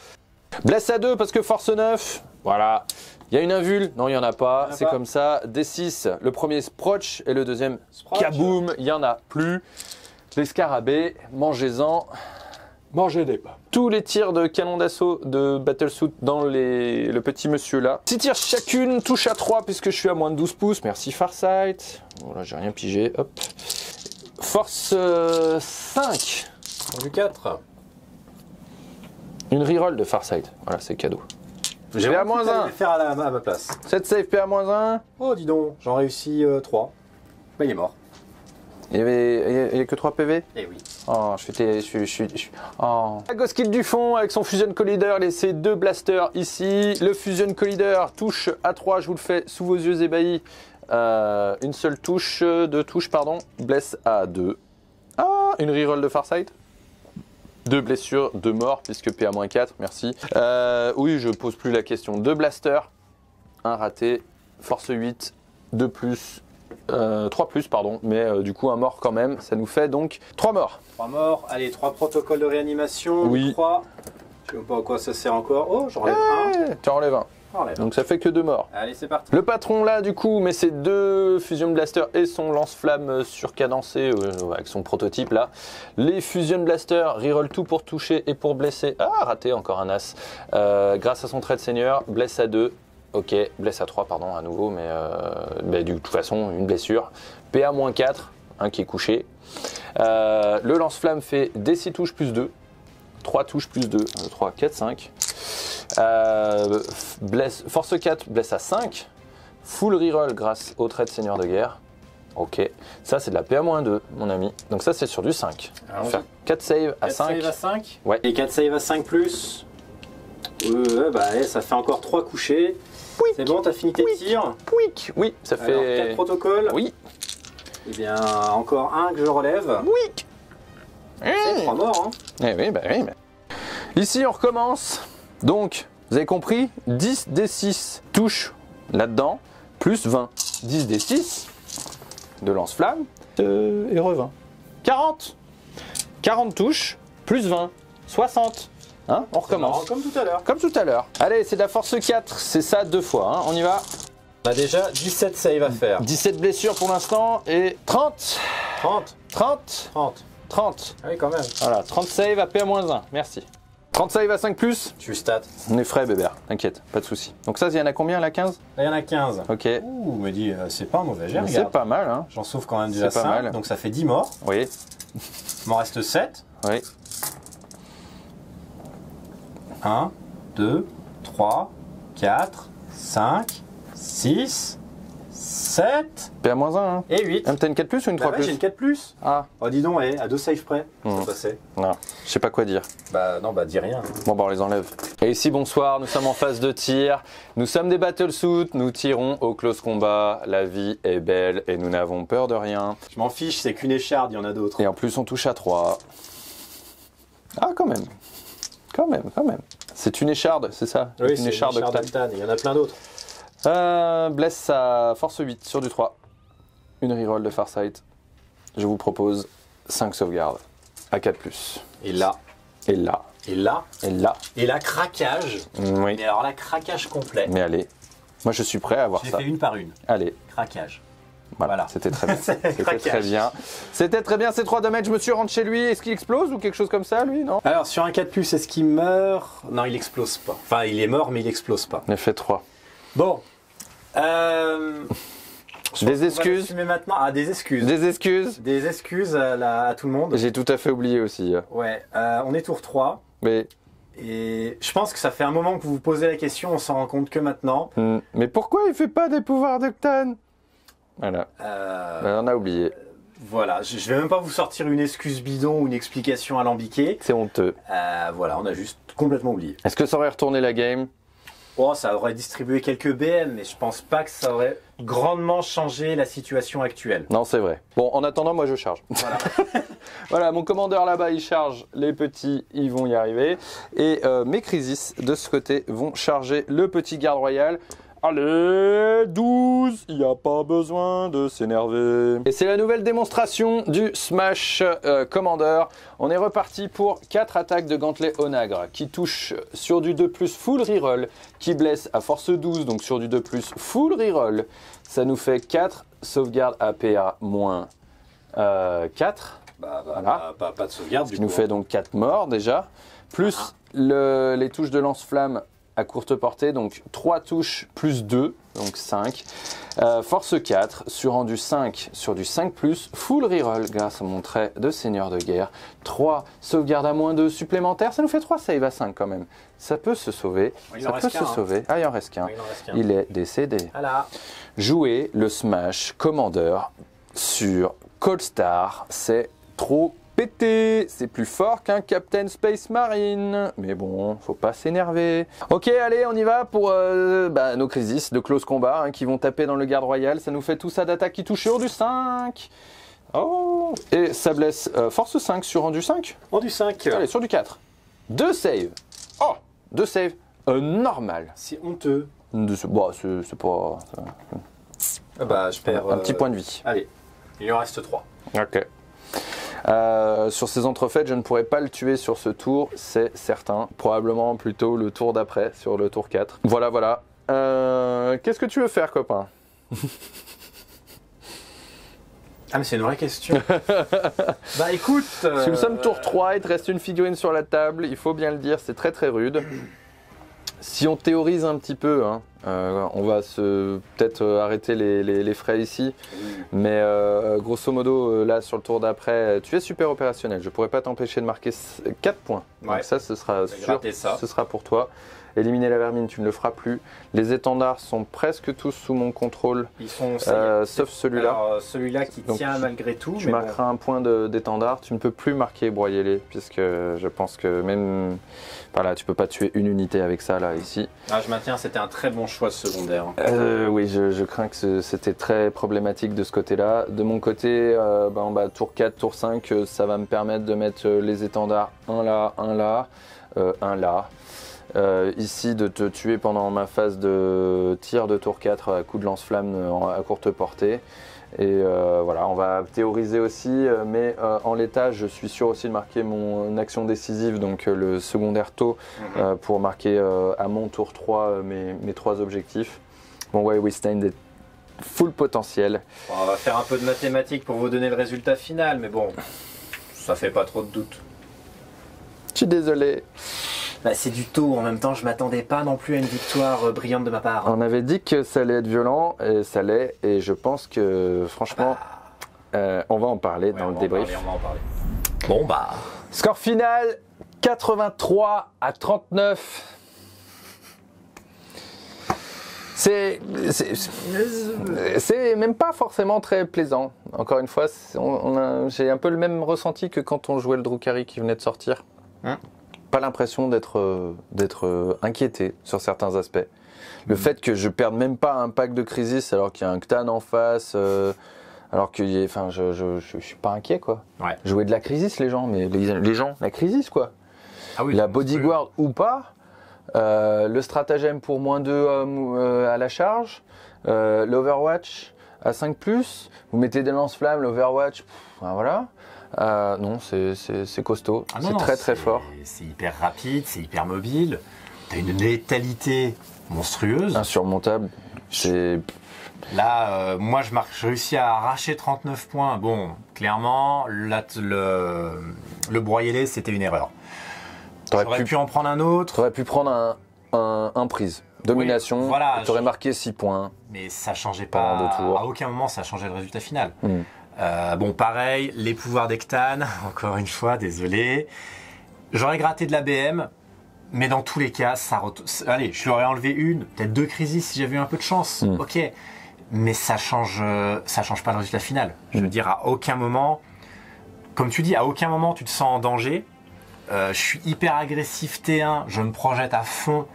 Blesse à 2 parce que force 9. Voilà. Il y a une invul? Non, il n'y en a pas. C'est comme ça. D6, le premier Sproch et le deuxième Kaboom. Il n'y en a plus. Les scarabées, mangez-en. Mangez des pommes. Tous les tirs de canon d'assaut de Battlesuit dans le petit monsieur là. 6 tirs chacune, touche à 3 puisque je suis à moins de 12 pouces. Merci Farsight. Voilà, j'ai rien pigé. Hop. Force 5. Du 4. Une reroll de Farsight. Voilà, c'est cadeau. J'ai à moins 1. Faire à ma place. 7 save PA-1. Oh, dis donc, j'en réussis 3. Bah, il est mort. Il y a que 3 PV? Eh oui. Oh, Oh. La Ghoskill du fond avec son Fusion Collider, laissez 2 blasters ici. Le Fusion Collider touche à 3, je vous le fais sous vos yeux ébahis. Une seule touche, 2 touches, pardon. Blesse à 2. Ah, une reroll de Farsight. 2 blessures, 2 morts, puisque PA-4, merci. Oui, je pose plus la question. 2 blasters, 1 raté, force 8, 2 plus. 3 plus, pardon, mais du coup un mort quand même, ça nous fait donc 3 morts. 3 morts, allez, 3 protocoles de réanimation, oui. 3, je sais même pas à quoi ça sert encore, oh j'enlève 1. Tu enlèves 1, donc ça fait que 2 morts. Allez, c'est parti. Le patron là du coup met ses 2 Fusion Blaster et son lance-flamme surcadencé avec son prototype là. Les Fusion Blaster reroll tout pour toucher et pour blesser, ah raté, encore un as, grâce à son trait de seigneur, blesse à 2. Ok, blesse à 3, pardon, à nouveau, mais de toute façon, une blessure. PA-4, un qui est couché. Le lance-flamme fait des 6 touches plus 2. 3 touches plus 2. 3, 4, 5. Force 4, blesse à 5. Full reroll grâce au trait de seigneur de guerre. Ok, ça c'est de la PA-2, mon ami. Donc ça c'est sur du 5. On va faire 4 saves à 5. 4 saves à 5 ouais. Et 4 saves à 5 plus. Ça fait encore 3 couchés. C'est bon, t'as fini tes tirs? Oui, ça fait... Alors, 4 protocoles. Oui. Eh bien, encore un que je relève. Oui. C'est 3 morts, hein. Eh oui, bah oui. Ici, on recommence. Donc, vous avez compris, 10 D6 touches là-dedans, plus 20. 10 D6 de lance-flamme et revint. 40. 40 touches, plus 20. 60. Hein, on recommence. Comme tout à l'heure. Comme tout à l'heure. Allez, c'est de la force 4, c'est ça 2 fois, hein. On y va. On a déjà 17 saves à faire. 17 blessures pour l'instant et 30. 30. 30. 30. 30. Ah oui, quand même. Voilà, 30 save à PA-1, merci. 30 save à 5 plus. Tu stats. On est frais, bébert, t'inquiète, pas de soucis. Donc ça, il y en a combien là, 15? Là, il y en a 15. Ok. Ouh, me dit, c'est pas un mauvais jet, C'est pas mal, hein. J'en sauve quand même déjà pas 5, mal. donc ça fait 10 morts. Oui. Il m'en reste 7. Oui. 1, 2, 3, 4, 5, 6, 7. PA-1, hein. Et 8. T'as une 4 plus ou une 3 Bah ouais, plus? j'ai une 4 plus. Ah. Oh, dis donc, à 2 saves près. Ça passait. Non, je sais pas quoi dire. Bah non, bah dis rien. Bon, bah on les enlève. Et ici, bonsoir, nous sommes en phase de tir. Nous sommes des battlesuits, nous tirons au close combat. La vie est belle et nous n'avons peur de rien. Je m'en fiche, c'est qu'une écharde, il y en a d'autres. Et en plus, on touche à 3. Ah, quand même. Quand même. C'est une écharde, c'est ça? Oui, une écharde d'Octane. Il y en a plein d'autres. Blesse à force 8 sur du 3. Une reroll de Farsight. Je vous propose 5 sauvegardes à 4+. Et là. Et là. Et là. Et là. Et là, craquage. Oui. Mais alors là, craquage complet. Mais allez, moi je suis prêt à voir J'ai ça. fait une par une. Allez. Craquage. Voilà, c'était très bien. C'était Craquage. très bien. C'était très bien, ces 3 damage. Monsieur rentre chez lui, est-ce qu'il explose ou quelque chose comme ça, lui, non? Alors, sur un 4+, est-ce qu'il meurt? Non, il explose pas. Enfin, il est mort, mais il explose pas. Il a fait 3. Bon. Des excuses. Mais maintenant, des excuses. Des excuses. Des excuses à tout le monde. J'ai tout à fait oublié aussi. Ouais, on est tour 3. Mais, Et je pense que ça fait un moment que vous vous posez la question, on s'en rend compte que maintenant. mais pourquoi il fait pas des pouvoirs d'Octane? Voilà. On a oublié. Voilà, je vais même pas vous sortir une excuse bidon ou une explication alambiquée. C'est honteux. Voilà, on a juste complètement oublié. Est-ce que ça aurait retourné la game? Oh, ça aurait distribué quelques BM, mais je pense pas que ça aurait grandement changé la situation actuelle. Non, c'est vrai. Bon, en attendant, moi je charge. Voilà. Voilà, mon commandeur là-bas, il charge. Les petits, ils vont y arriver. Et mes Crisis, de ce côté, vont charger le petit garde royal. Allez, 12, il n'y a pas besoin de s'énerver. Et c'est la nouvelle démonstration du Smash Commander. On est reparti pour 4 attaques de gantelet Onagre qui touchent sur du 2+, full reroll, qui blesse à force 12, donc sur du 2+, full reroll. Ça nous fait 4 sauvegardes APA moins 4. Voilà. Pas de sauvegarde, Ce qui nous fait donc 4 morts déjà, plus les touches de lance-flamme à courte portée, donc 3 touches plus 2, donc 5. Force 4, sur rendu 5, sur du 5+, full reroll grâce à mon trait de seigneur de guerre. 3 sauvegardes à moins 2 supplémentaires, ça nous fait 3 save à 5 quand même. Ça peut se sauver, ça peut se sauver. Ah, il en reste qu'un. Il est décédé. Voilà. Jouer le Smash Commander sur Coldstar, c'est trop pété, c'est plus fort qu'un Captain Space Marine, mais bon, faut pas s'énerver. Ok, allez, on y va pour nos Crisis de close combat qui vont taper dans le garde royal. Ça nous fait tout ça d'attaque qui touche sur du 5. Oh, et ça blesse force 5 sur rendu 5. Rendu 5. Allez, sur du 4. 2 save. Oh, 2 save. Normal. C'est honteux. Bon, c'est pas... Je perds... Un petit point de vie. Allez, il en reste 3. Ok. Sur ces entrefaites, je ne pourrais pas le tuer sur ce tour, c'est certain. Probablement plutôt le tour d'après, sur le tour 4. Voilà, voilà. Qu'est-ce que tu veux faire, copain? Ah, mais c'est une vraie question. Bah écoute... Si nous sommes tour 3, il te reste une figurine sur la table, il faut bien le dire, c'est très très rude. Si on théorise un petit peu, on va peut-être arrêter les frais ici, mais grosso modo, là sur le tour d'après, tu es super opérationnel. Je pourrais pas t'empêcher de marquer 4 points. Ouais. Donc ça, ce sera sûr, ça. ce sera pour toi. Éliminer la vermine, tu ne le feras plus. Les étendards sont presque tous sous mon contrôle, Ils sont sauf celui-là. Alors, celui-là qui Donc, tient malgré tout. Tu mais marqueras un point d'étendard. Tu ne peux plus marquer broyer-les, puisque je pense que même... Voilà, tu peux pas tuer une unité avec ça, là, ici. Ah, je maintiens, c'était un très bon choix secondaire. Oui, je crains que c'était très problématique de ce côté-là. De mon côté, tour 4, tour 5, ça va me permettre de mettre les étendards un là, un là. Ici, de te tuer pendant ma phase de tir de tour 4 à coup de lance-flamme à courte portée. Et voilà, on va théoriser aussi, mais en l'état, je suis sûr aussi de marquer mon action décisive, donc le secondaire tôt, pour marquer à mon tour 3 mes 3 objectifs. Bon, ouais, Withstand est full potentiel. Bon, on va faire un peu de mathématiques pour vous donner le résultat final, mais bon, ça fait pas trop de doute. Je suis désolé. Bah, c'est du taux, en même temps, je m'attendais pas non plus à une victoire brillante de ma part. On avait dit que ça allait être violent, et ça l'est, et je pense que, franchement, on va en parler dans le débrief. On va en parler. Bon, bah... Score final, 83-39. C'est même pas forcément très plaisant. Encore une fois, j'ai un peu le même ressenti que quand on jouait le Drukhari qui venait de sortir. Pas l'impression d'être inquiété sur certains aspects. Le fait que je perde même pas un pack de Crisis alors qu'il y a un Ctan en face, alors que je suis pas inquiet, quoi. Ouais. Jouer de la Crisis, les gens, mais les gens, la Crisis, quoi. Ah oui, la bodyguard ou pas, le stratagème pour -2 à la charge, l'Overwatch à 5+, vous mettez des lance-flammes, l'Overwatch, voilà. Non, c'est costaud, c'est très très fort. C'est hyper rapide, c'est hyper mobile, t'as une létalité monstrueuse. Insurmontable, Là, moi, je réussis à arracher 39 points. Bon, clairement, là, le broyé c'était une erreur. J'aurais pu en prendre un autre. Tu aurais pu prendre un prise. Domination, oui, voilà, tu aurais marqué 6 points. Mais ça changeait pas. À aucun moment, ça changeait le résultat final. Bon, pareil, les pouvoirs d'Ectane, encore une fois, désolé. J'aurais gratté de la BM. Mais dans tous les cas, allez, je lui aurais enlevé une, peut-être 2 crises si j'avais eu un peu de chance. Ok. Mais ça change pas le résultat final. Je veux dire, à aucun moment, comme tu dis, à aucun moment tu te sens en danger. Je suis hyper agressif T1, je me projette à fond.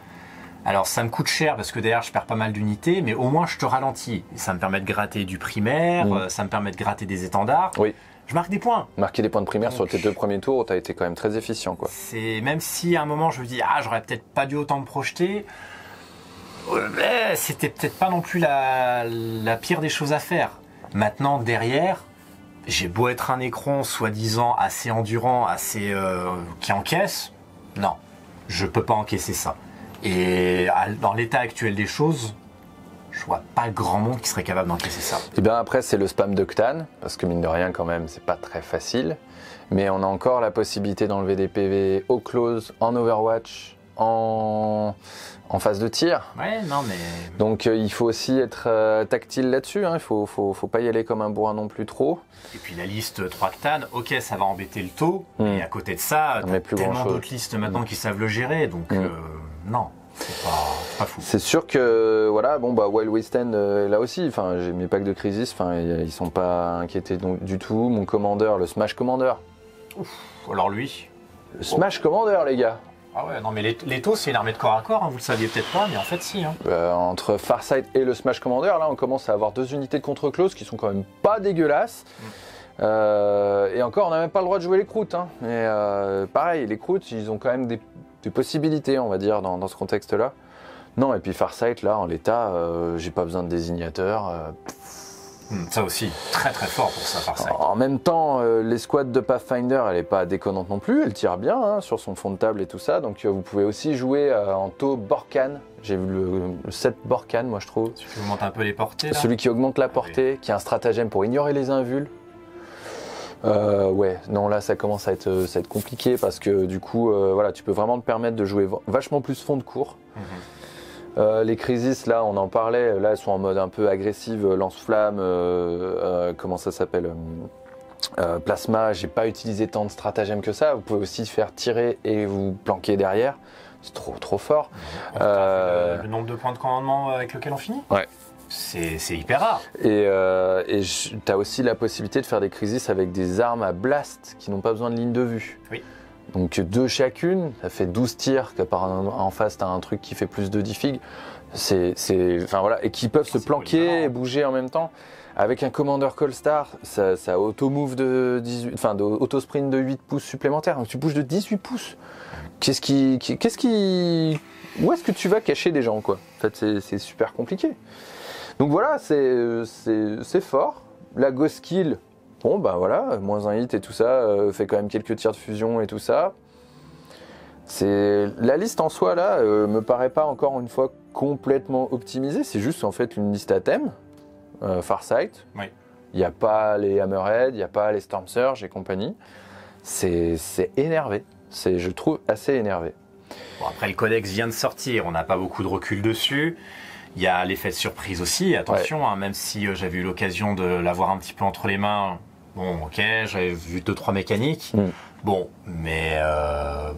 Alors ça me coûte cher parce que derrière je perds pas mal d'unités, mais au moins je te ralentis. Ça me permet de gratter du primaire, ça me permet de gratter des étendards. Oui. Je marque des points. Marquer des points de primaire sur tes 2 premiers tours, tu as été quand même très efficient, quoi. C'est même si à un moment je me dis j'aurais peut-être pas dû autant me projeter. C'était peut-être pas non plus la pire des choses à faire. Maintenant derrière, j'ai beau être un écron soi-disant assez endurant, assez qui encaisse, non, je peux pas encaisser ça. Et dans l'état actuel des choses, je vois pas grand monde qui serait capable d'encaisser ça. Et bien après c'est le spam d'Octane, parce que mine de rien quand même c'est pas très facile. Mais on a encore la possibilité d'enlever des PV au close, en Overwatch, en phase de tir. Ouais, non mais... Donc il faut aussi être tactile là-dessus, hein. Il faut pas y aller comme un bourrin non plus trop. Et puis la liste 3 Octane, ok ça va embêter le taux, mais à côté de ça, t'as tellement d'autres listes maintenant qui savent le gérer, donc non. C'est pas fou. C'est sûr que voilà, bon bah Wild West End là aussi, enfin j'ai mes packs de Crisis, enfin ils sont pas inquiétés du tout. Mon Commander, le Smash Commander. Ouf, alors lui. Le Smash Commander les gars. Ah ouais, non mais Leto c'est une armée de corps à corps, hein, vous le saviez peut-être pas, mais en fait si. Hein. Entre Farsight et le Smash Commander, là on commence à avoir 2 unités de contre-close qui sont quand même pas dégueulasses. Et encore on n'a même pas le droit de jouer les croûtes. Hein. Et pareil, les croûtes ils ont quand même des possibilités on va dire dans ce contexte là. Non et puis Farsight là en l'état j'ai pas besoin de désignateur. Ça aussi, très très fort pour ça Farsight. En même temps l'escouade de Pathfinder elle est pas déconnante non plus, elle tire bien hein, sur son fond de table et tout ça, donc vous pouvez aussi jouer en taux Borkan. J'ai vu le set Borkan moi je trouve. Celui qui augmente un peu les portées là. Celui qui augmente la portée, qui a un stratagème pour ignorer les invuls. Ouais, non là ça commence à être compliqué parce que du coup voilà, tu peux vraiment te permettre de jouer vachement plus fond de cours. Les Crisis là on en parlait, là elles sont en mode un peu agressive, lance-flamme, comment ça s'appelle, plasma, j'ai pas utilisé tant de stratagèmes que ça, vous pouvez aussi faire tirer et vous planquer derrière, c'est trop fort. Le nombre de points de commandement avec lequel on finit. Ouais. C'est hyper rare. Et tu as aussi la possibilité de faire des Crisis avec des armes à blast qui n'ont pas besoin de ligne de vue. Oui. Donc 2 chacune, ça fait 12 tirs, en face tu as un truc qui fait plus de diffig. Enfin, voilà, et qui peuvent se planquer et bouger en même temps. Avec un Commander Callstar, ça auto-move de 18, enfin auto-sprint de 8 pouces supplémentaires. Donc tu bouges de 18 pouces. Où est-ce que tu vas cacher des gens quoi? En fait c'est super compliqué. Donc voilà, c'est fort. La Ghost Kill, bon bah voilà, moins 1 hit et tout ça, fait quand même quelques tirs de fusion et tout ça. La liste en soi là, me paraît pas encore une fois complètement optimisée, c'est juste en fait une liste à thème, Farsight. Oui. Il n'y a pas les Hammerhead, il n'y a pas les Storm Surge et compagnie. C'est énervé, je trouve assez énervé. Bon, après le codex vient de sortir, on n'a pas beaucoup de recul dessus. Il y a l'effet de surprise aussi, attention, hein, même si j'avais eu l'occasion de l'avoir un petit peu entre les mains, bon ok, j'avais vu 2-3 mécaniques, bon, mais à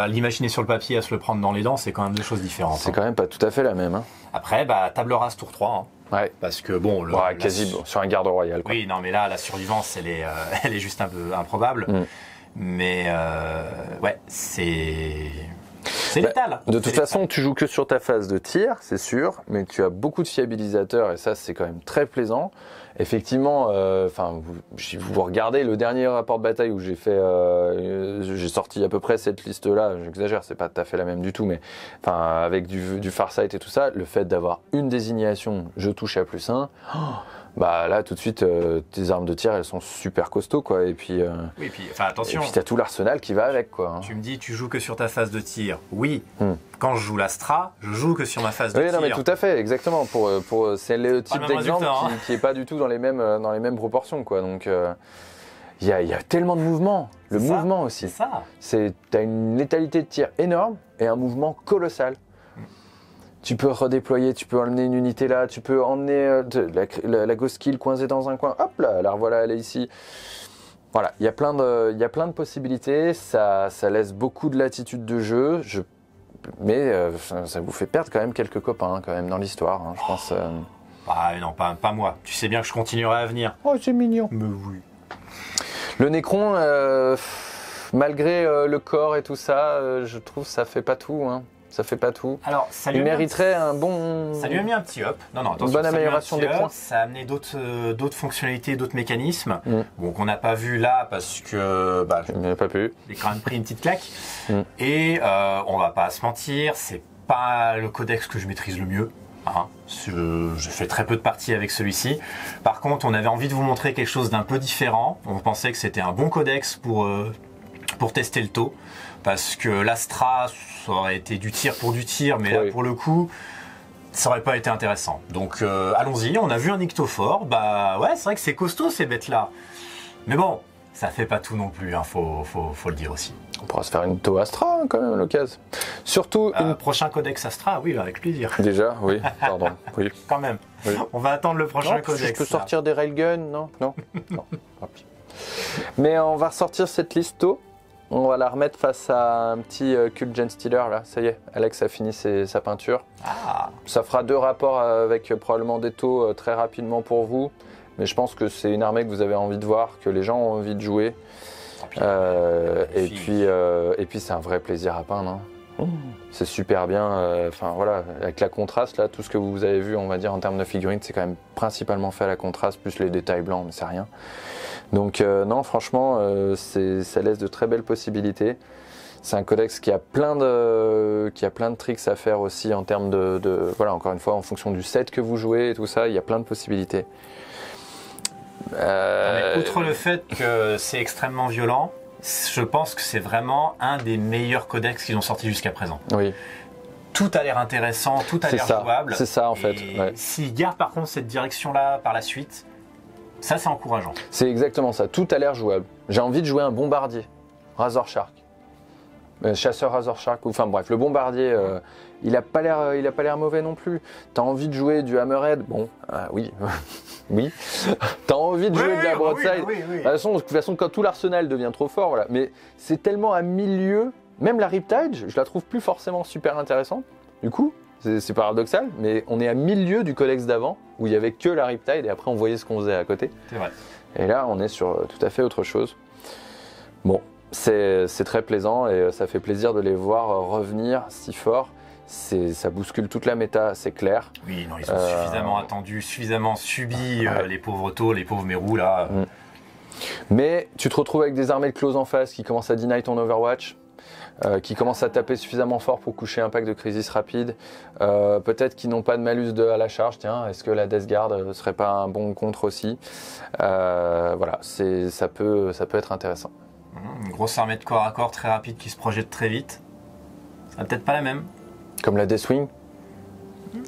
l'imaginer sur le papier et à se le prendre dans les dents, c'est quand même 2 choses différentes. C'est quand même pas tout à fait la même. Hein. Après, table rase tour 3, hein, parce que bon... quasi sur un garde royal. Quoi. Oui, non mais là, la survivance, elle est juste un peu improbable, mais ouais, c'est létal. De toute façon, tu joues que sur ta phase de tir, c'est sûr, mais tu as beaucoup de fiabilisateurs et ça, c'est quand même très plaisant. Effectivement, vous regardez le dernier rapport de bataille où j'ai sorti à peu près cette liste-là. J'exagère, c'est pas tout à fait la même du tout, mais avec du Farsight et tout ça, le fait d'avoir une désignation, je touche à +1. bah là tout de suite tes armes de tir elles sont super costauds quoi. Et puis, oui, puis enfin attention. Et puis t'as tout l'arsenal qui va avec quoi. Hein. Tu me dis tu joues que sur ta phase de tir. Oui. Quand je joue l'Astra, je joue que sur ma phase de tir. Oui, non mais tout à fait, exactement. C'est le type d'exemple qui est pas du tout dans les mêmes proportions quoi. Donc il y a tellement de mouvements. Le mouvement aussi. C'est ça. T'as une létalité de tir énorme et un mouvement colossal. Tu peux redéployer, tu peux emmener une unité là, tu peux emmener la ghost kill coincée dans un coin. Hop là, la revoilà, elle est ici. Voilà, il y a plein de possibilités. Ça laisse beaucoup de latitude de jeu. Mais ça vous fait perdre quand même quelques copains hein, quand même dans l'histoire, hein, je pense. Ah non, pas moi. Tu sais bien que je continuerai à venir. Oh, c'est mignon. Mais oui. Le Necron, malgré le corps et tout ça, je trouve ça fait pas tout. Hein. Ça fait pas tout. Alors, il mériterait un bon. Ça lui a mis un petit up. Non, attention. Une bonne amélioration des points. Ça a amené d'autres fonctionnalités, d'autres mécanismes. Bon, qu'on n'a pas vu là parce que. Bah, je n'ai pas pu. J'ai quand même pris une petite claque. Et on va pas se mentir, c'est pas le codex que je maîtrise le mieux. Hein. J'ai fait très peu de parties avec celui-ci. Par contre, on avait envie de vous montrer quelque chose d'un peu différent. On pensait que c'était un bon codex pour tester le taux. Parce que l'Astra, ça aurait été du tir pour du tir, mais là, pour le coup, ça aurait pas été intéressant. Donc, allons-y, on a vu un Nyctophore. Bah ouais, c'est vrai que c'est costaud ces bêtes-là. Mais bon, ça fait pas tout non plus, hein, faut le dire aussi. On pourra se faire une Tau Astra, hein, quand même, à l'occasion. Surtout prochain codex Astra, oui, avec plaisir. Déjà, oui, pardon. Oui. Quand même. Oui. On va attendre le prochain codex. Je peux sortir des railguns, non. Mais on va ressortir cette liste Tau. On va la remettre face à un petit Cult Genestealer là, ça y est, Alex a fini sa peinture. Ça fera 2 rapports avec probablement des taux très rapidement pour vous, mais je pense que c'est une armée que vous avez envie de voir, que les gens ont envie de jouer. Et puis c'est un vrai plaisir à peindre. Hein. C'est super bien, enfin voilà, avec la contraste là, tout ce que vous avez vu on va dire en termes de figurines, c'est quand même principalement fait à la contraste, plus les détails blancs, mais c'est rien. Donc non, franchement, ça laisse de très belles possibilités. C'est un codex qui a plein de tricks à faire aussi en termes voilà, encore une fois, en fonction du set que vous jouez et tout ça, il y a plein de possibilités. Outre le fait que c'est extrêmement violent, je pense que c'est vraiment un des meilleurs codex qu'ils ont sorti jusqu'à présent. Oui. Tout a l'air intéressant, tout a l'air jouable. C'est ça en fait. Ouais. S'ils gardent par contre cette direction-là par la suite, ça c'est encourageant. C'est exactement ça, tout a l'air jouable. J'ai envie de jouer un bombardier, Razor Shark. Chasseur Razor Shark, enfin bref, le bombardier, il a pas l'air mauvais non plus. T'as envie de jouer du Hammerhead, bon, oui, oui. T'as envie de jouer de la broadside. De toute façon, quand tout l'arsenal devient trop fort, voilà. Mais c'est tellement à milieu, même la Riptide, je la trouve plus forcément super intéressante. Du coup, c'est paradoxal, mais on est à milieu du codex d'avant où il y avait que la Riptide et après on voyait ce qu'on faisait à côté. C'est vrai. Et là, on est sur tout à fait autre chose. Bon. C'est très plaisant et ça fait plaisir de les voir revenir si fort. Ça bouscule toute la méta, c'est clair. Oui, non, ils ont suffisamment attendu, suffisamment subi les pauvres taux, les pauvres mérous là. Mais tu te retrouves avec des armées de close en face qui commencent à deny ton Overwatch, qui commencent à taper suffisamment fort pour coucher un pack de crisis rapide. Peut-être qu'ils n'ont pas de malus à la charge. Tiens, est-ce que la Death Guard serait pas un bon contre aussi? Voilà, ça peut être intéressant. Une grosse armée de corps à corps très rapide qui se projette très vite. Ça peut-être pas la même. Comme la Deathwing?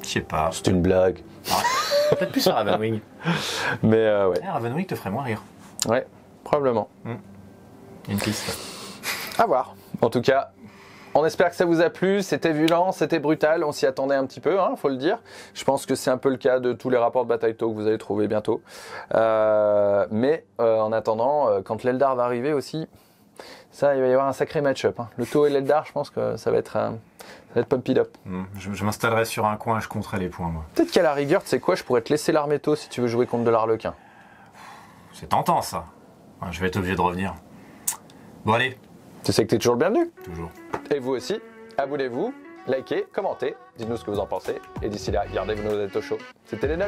Je sais pas. C'est une blague. Peut-être plus sur Ravenwing. Mais ouais. Ravenwing te ferait moins rire. Ouais, probablement. Une piste. À voir. En tout cas, on espère que ça vous a plu. C'était violent, c'était brutal. On s'y attendait un petit peu, hein, faut le dire. Je pense que c'est un peu le cas de tous les rapports de Bataille Tau que vous allez trouver bientôt. Mais en attendant, quand l'Eldar va arriver aussi, ça, il va y avoir un sacré match-up. Hein. Le Tau et l'Eldar, je pense que ça va être pumped up. Je m'installerai sur un coin et je compterai les points, moi. Peut-être qu'à la rigueur, tu sais quoi, je pourrais te laisser l'armée Tau si tu veux jouer contre de l'Arlequin. C'est tentant, ça. Je vais être obligé de revenir. Bon, allez. Tu sais que t'es toujours le bienvenu. Toujours. Et vous aussi, abonnez-vous, likez, commentez, dites-nous ce que vous en pensez. Et d'ici là, gardez vos notes au chaud. C'était les Nuts.